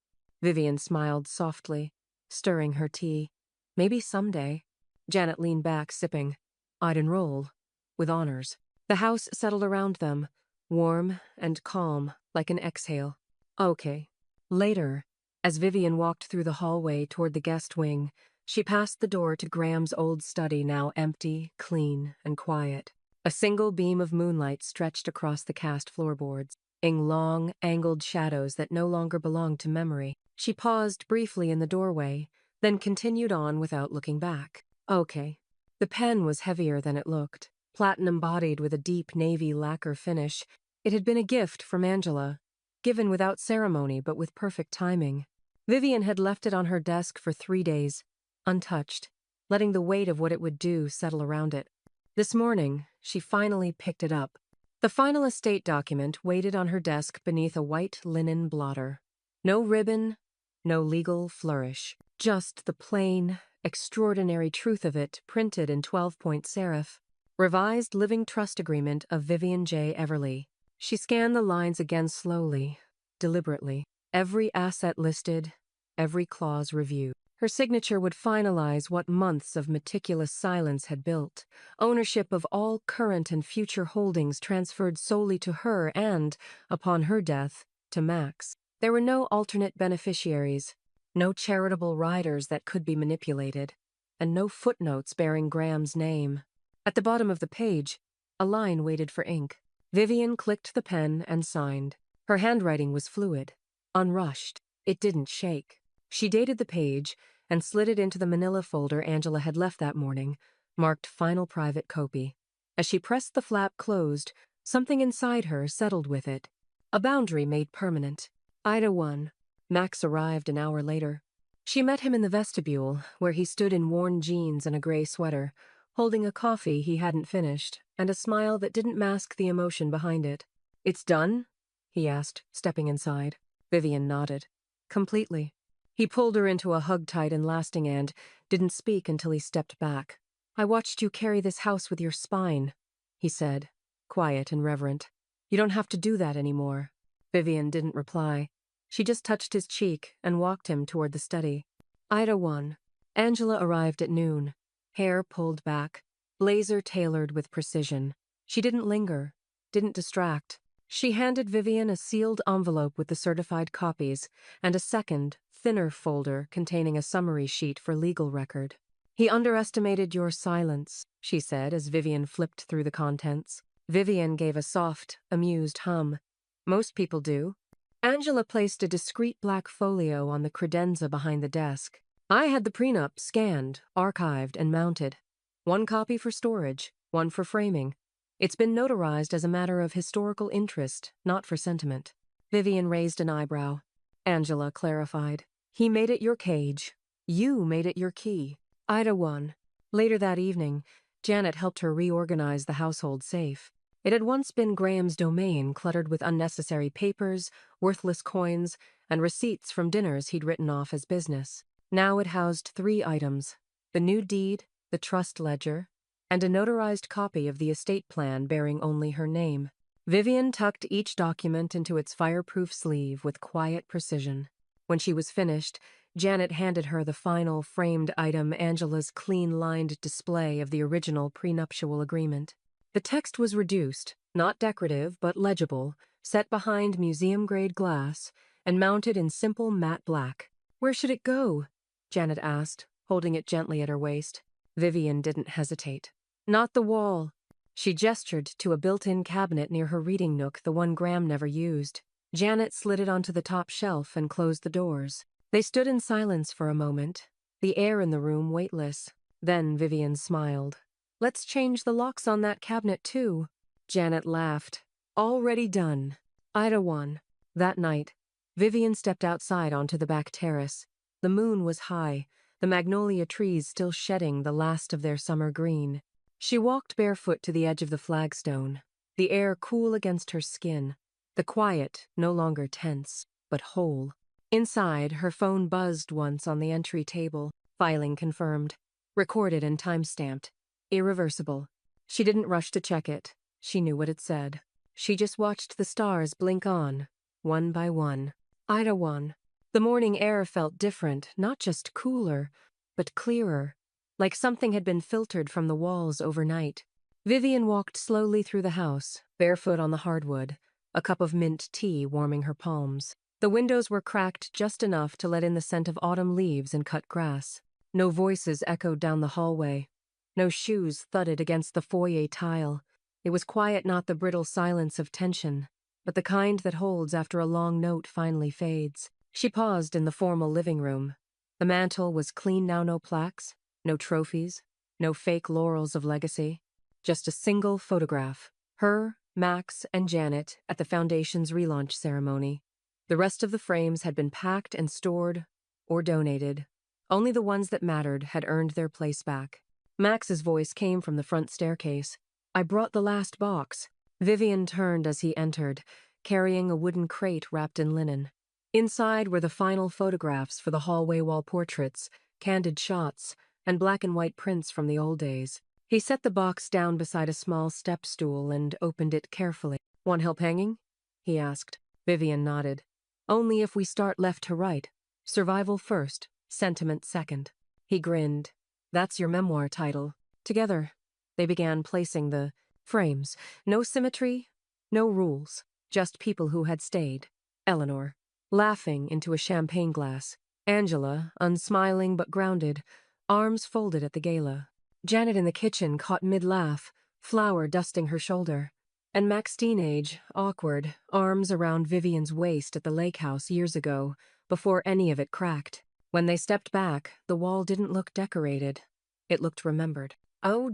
Vivian smiled softly, stirring her tea. "Maybe someday." Janet leaned back, sipping. "I'd enroll. With honors." The house settled around them, warm and calm, like an exhale. Okay. Later, as Vivian walked through the hallway toward the guest wing, she passed the door to Graham's old study, now empty, clean, and quiet. A single beam of moonlight stretched across the cast floorboards, in long, angled shadows that no longer belonged to memory. She paused briefly in the doorway, then continued on without looking back. Okay. The pen was heavier than it looked, platinum-bodied with a deep navy lacquer finish. It had been a gift from Angela, given without ceremony but with perfect timing. Vivian had left it on her desk for 3 days, untouched, letting the weight of what it would do settle around it. This morning, she finally picked it up. The final estate document waited on her desk beneath a white linen blotter. No ribbon, no legal flourish. Just the plain, extraordinary truth of it printed in 12-point serif. Revised Living Trust Agreement of Vivian J. Everly. She scanned the lines again slowly, deliberately. Every asset listed, every clause reviewed. Her signature would finalize what months of meticulous silence had built. Ownership of all current and future holdings transferred solely to her and, upon her death, to Max. There were no alternate beneficiaries, no charitable riders that could be manipulated, and no footnotes bearing Graham's name. At the bottom of the page, a line waited for ink. Vivian clicked the pen and signed. Her handwriting was fluid, unrushed. It didn't shake. She dated the page and slid it into the manila folder Angela had left that morning, marked Final Private Copy. As she pressed the flap closed, something inside her settled with it. A boundary made permanent. Ida 1. Max arrived an hour later. She met him in the vestibule, where he stood in worn jeans and a gray sweater, holding a coffee he hadn't finished, and a smile that didn't mask the emotion behind it. "It's done?" he asked, stepping inside. Vivian nodded. "Completely." He pulled her into a hug-tight and lasting and didn't speak until he stepped back. "I watched you carry this house with your spine," he said, quiet and reverent. "You don't have to do that anymore." Vivian didn't reply. She just touched his cheek and walked him toward the study. Ida 1. Angela arrived at noon, hair pulled back, blazer tailored with precision. She didn't linger, didn't distract. She handed Vivian a sealed envelope with the certified copies and a second, thinner folder containing a summary sheet for legal record. "He underestimated your silence," she said as Vivian flipped through the contents. Vivian gave a soft, amused hum. "Most people do." Angela placed a discreet black folio on the credenza behind the desk. "I had the prenup scanned, archived, and mounted. 1 copy for storage, 1 for framing. It's been notarized as a matter of historical interest, not for sentiment. Vivian raised an eyebrow. Angela clarified. He made it your cage. You made it your key. Ida won. Later that evening, Janet helped her reorganize the household safe. It had once been Graham's domain, cluttered with unnecessary papers, worthless coins, and receipts from dinners he'd written off as business. Now it housed 3 items: the new deed, the trust ledger, and a notarized copy of the estate plan bearing only her name. Vivian tucked each document into its fireproof sleeve with quiet precision. When she was finished, Janet handed her the final framed item, Angela's clean-lined display of the original prenuptial agreement. The text was reduced, not decorative but legible, set behind museum-grade glass, and mounted in simple matte black. "Where should it go?" Janet asked, holding it gently at her waist. Vivian didn't hesitate. "Not the wall." She gestured to a built-in cabinet near her reading nook, the one Graham never used. Janet slid it onto the top shelf and closed the doors. They stood in silence for a moment, the air in the room weightless. Then Vivian smiled. "Let's change the locks on that cabinet, too." Janet laughed. "Already done." Ida won. That night, Vivian stepped outside onto the back terrace. The moon was high, the magnolia trees still shedding the last of their summer green. She walked barefoot to the edge of the flagstone, the air cool against her skin, the quiet no longer tense, but whole. Inside, her phone buzzed once on the entry table. Filing confirmed. Recorded and time-stamped. Irreversible. She didn't rush to check it. She knew what it said. She just watched the stars blink on, one by one. Ida won. The morning air felt different, not just cooler, but clearer, like something had been filtered from the walls overnight. Vivian walked slowly through the house, barefoot on the hardwood, a cup of mint tea warming her palms. The windows were cracked just enough to let in the scent of autumn leaves and cut grass. No voices echoed down the hallway. No shoes thudded against the foyer tile. It was quiet, not the brittle silence of tension, but the kind that holds after a long note finally fades. She paused in the formal living room. The mantel was clean now, no plaques, no trophies, no fake laurels of legacy. Just a single photograph. Her, Max, and Janet at the Foundation's relaunch ceremony. The rest of the frames had been packed and stored or donated. Only the ones that mattered had earned their place back. Max's voice came from the front staircase. "I brought the last box." Vivian turned as he entered, carrying a wooden crate wrapped in linen. Inside were the final photographs for the hallway wall portraits, candid shots, and black and white prints from the old days. He set the box down beside a small step stool and opened it carefully. "Want help hanging?" he asked. Vivian nodded. "Only if we start left to right. Survival first, sentiment second." He grinned. "That's your memoir title." Together, they began placing the frames. No symmetry, no rules, just people who had stayed. Eleanor, laughing into a champagne glass. Angela, unsmiling but grounded, arms folded at the gala. Janet in the kitchen caught mid-laugh, flour dusting her shoulder. And Max teenage, awkward, arms around Vivian's waist at the lake house years ago, before any of it cracked. When they stepped back, the wall didn't look decorated. It looked remembered. Oh,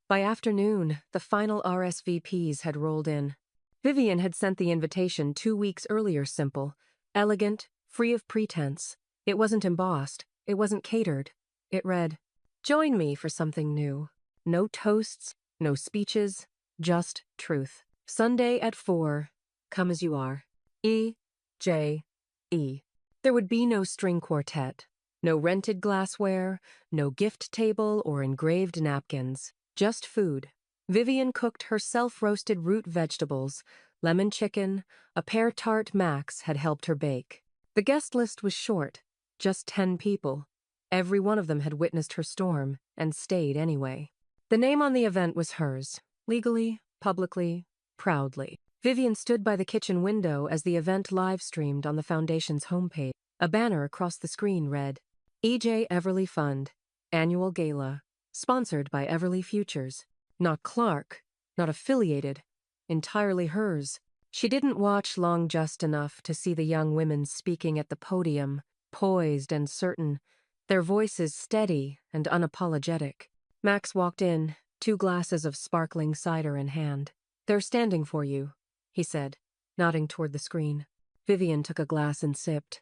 by afternoon, the final RSVPs had rolled in. Vivian had sent the invitation 2 weeks earlier, simple, elegant, free of pretense. It wasn't embossed. It wasn't catered. It read, "Join me for something new." No toasts, no speeches, just truth. Sunday at 4. Come as you are. E.J.E. There would be no string quartet, no rented glassware, no gift table or engraved napkins. Just food. Vivian cooked her self-roasted root vegetables, lemon chicken, a pear tart Max had helped her bake. The guest list was short, just 10 people. Every one of them had witnessed her storm and stayed anyway. The name on the event was hers, legally, publicly, proudly. Vivian stood by the kitchen window as the event live-streamed on the Foundation's homepage. A banner across the screen read, "E.J. Everly Fund, Annual Gala, sponsored by Everly Futures." Not Clark, not affiliated, entirely hers. She didn't watch long just enough to see the young women speaking at the podium, poised and certain, their voices steady and unapologetic. Max walked in, 2 glasses of sparkling cider in hand. "They're standing for you," he said, nodding toward the screen. Vivian took a glass and sipped.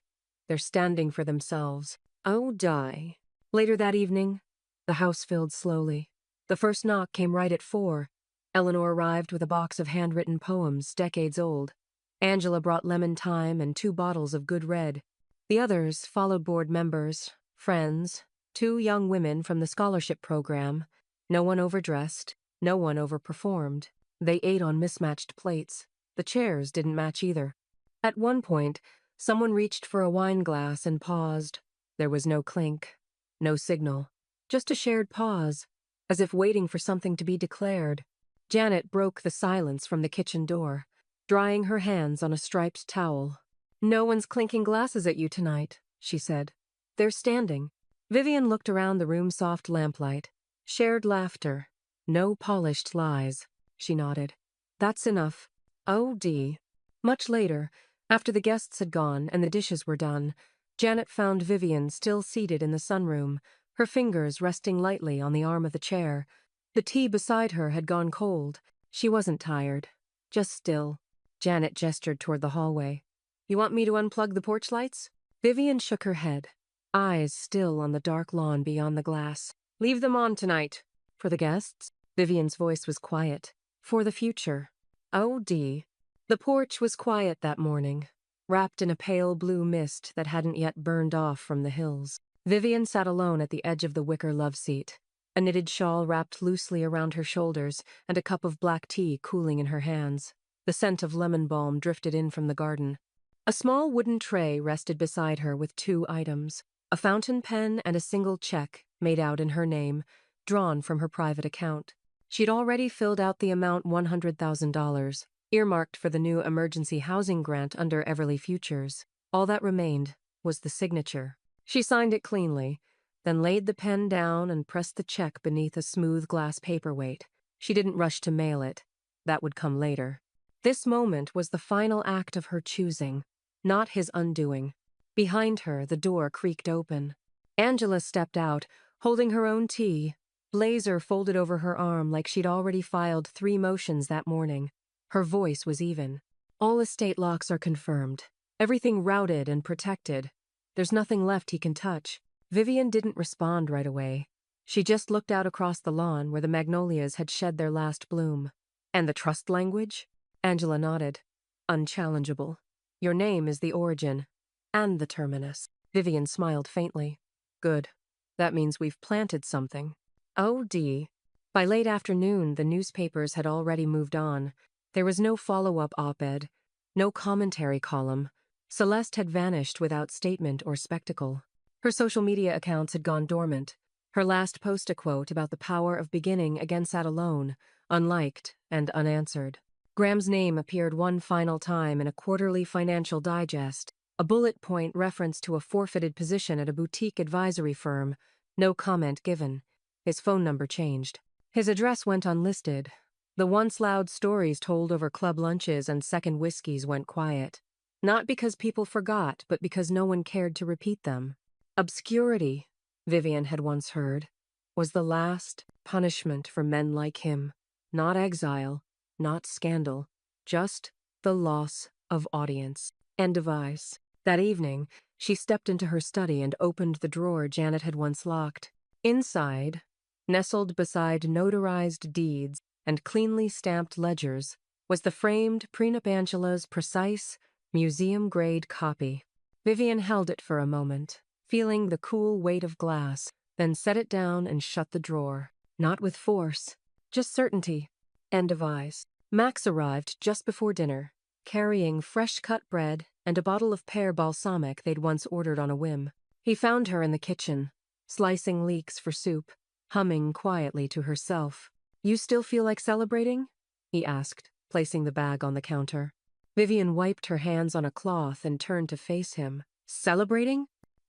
"They're standing for themselves. Oh, die." Later that evening, the house filled slowly. The first knock came right at 4. Eleanor arrived with a box of handwritten poems, decades old. Angela brought lemon thyme and 2 bottles of good red. The others followed board members, friends, 2 young women from the scholarship program. No one overdressed, no one overperformed. They ate on mismatched plates. The chairs didn't match either. At one point, someone reached for a wine glass and paused. There was no clink, no signal, just a shared pause, as if waiting for something to be declared. Janet broke the silence from the kitchen door, drying her hands on a striped towel. "No one's clinking glasses at you tonight," she said. "They're standing." Vivian looked around the room's soft lamplight. Shared laughter. No polished lies. She nodded. "That's enough." O.D. Much later, after the guests had gone and the dishes were done, Janet found Vivian still seated in the sunroom, her fingers resting lightly on the arm of the chair. The tea beside her had gone cold. She wasn't tired, just still. Janet gestured toward the hallway. "You want me to unplug the porch lights?" Vivian shook her head, eyes still on the dark lawn beyond the glass. "Leave them on tonight." "For the guests?" Vivian's voice was quiet. "For the future." O.D. The porch was quiet that morning, wrapped in a pale blue mist that hadn't yet burned off from the hills. Vivian sat alone at the edge of the wicker love seat, a knitted shawl wrapped loosely around her shoulders and a cup of black tea cooling in her hands. The scent of lemon balm drifted in from the garden. A small wooden tray rested beside her with 2 items, a fountain pen and a single check made out in her name, drawn from her private account. She'd already filled out the amount $100,000, earmarked for the new emergency housing grant under Everly Futures. All that remained was the signature. She signed it cleanly, then laid the pen down and pressed the check beneath a smooth glass paperweight. She didn't rush to mail it. That would come later. This moment was the final act of her choosing, not his undoing. Behind her, the door creaked open. Angela stepped out, holding her own tea, blazer folded over her arm like she'd already filed 3 motions that morning. Her voice was even. "All estate locks are confirmed. Everything routed and protected. There's nothing left he can touch." Vivian didn't respond right away. She just looked out across the lawn where the magnolias had shed their last bloom. "And the trust language?" Angela nodded. "Unchallengeable. Your name is the origin. And the terminus." Vivian smiled faintly. "Good. That means we've planted something." O.D. By late afternoon, the newspapers had already moved on. There was no follow-up op-ed, no commentary column. Celeste had vanished without statement or spectacle. Her social media accounts had gone dormant. Her last post a quote about the power of beginning again sat alone, unliked and unanswered. Graham's name appeared one final time in a quarterly financial digest, a bullet point reference to a forfeited position at a boutique advisory firm. No comment given. His phone number changed. His address went unlisted. The once loud stories told over club lunches and second whiskeys went quiet. Not because people forgot, but because no one cared to repeat them. Obscurity, Vivian had once heard, was the last punishment for men like him. Not exile, not scandal, just the loss of audience. End of ice. That evening, she stepped into her study and opened the drawer Janet had once locked. Inside, nestled beside notarized deeds and cleanly stamped ledgers, was the framed Prenup Angela's precise, museum-grade copy. Vivian held it for a moment, feeling the cool weight of glass, then set it down and shut the drawer. Not with force, just certainty. End of ice. Max arrived just before dinner, carrying fresh-cut bread and a bottle of pear balsamic they'd once ordered on a whim. He found her in the kitchen, slicing leeks for soup, humming quietly to herself. "You still feel like celebrating?" he asked, placing the bag on the counter. Vivian wiped her hands on a cloth and turned to face him. "Celebrating?"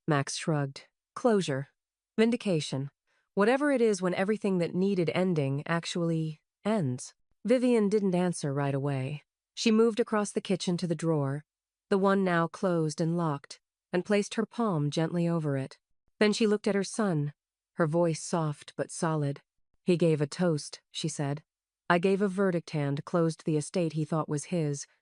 Max shrugged. "Closure. Vindication. Whatever it is when everything that needed ending actually ends." Vivian didn't answer right away. She moved across the kitchen to the drawer, the one now closed and locked, and placed her palm gently over it. Then she looked at her son, her voice soft but solid. He gave a toast, she said. I gave a verdict hand, closed the estate he thought was his.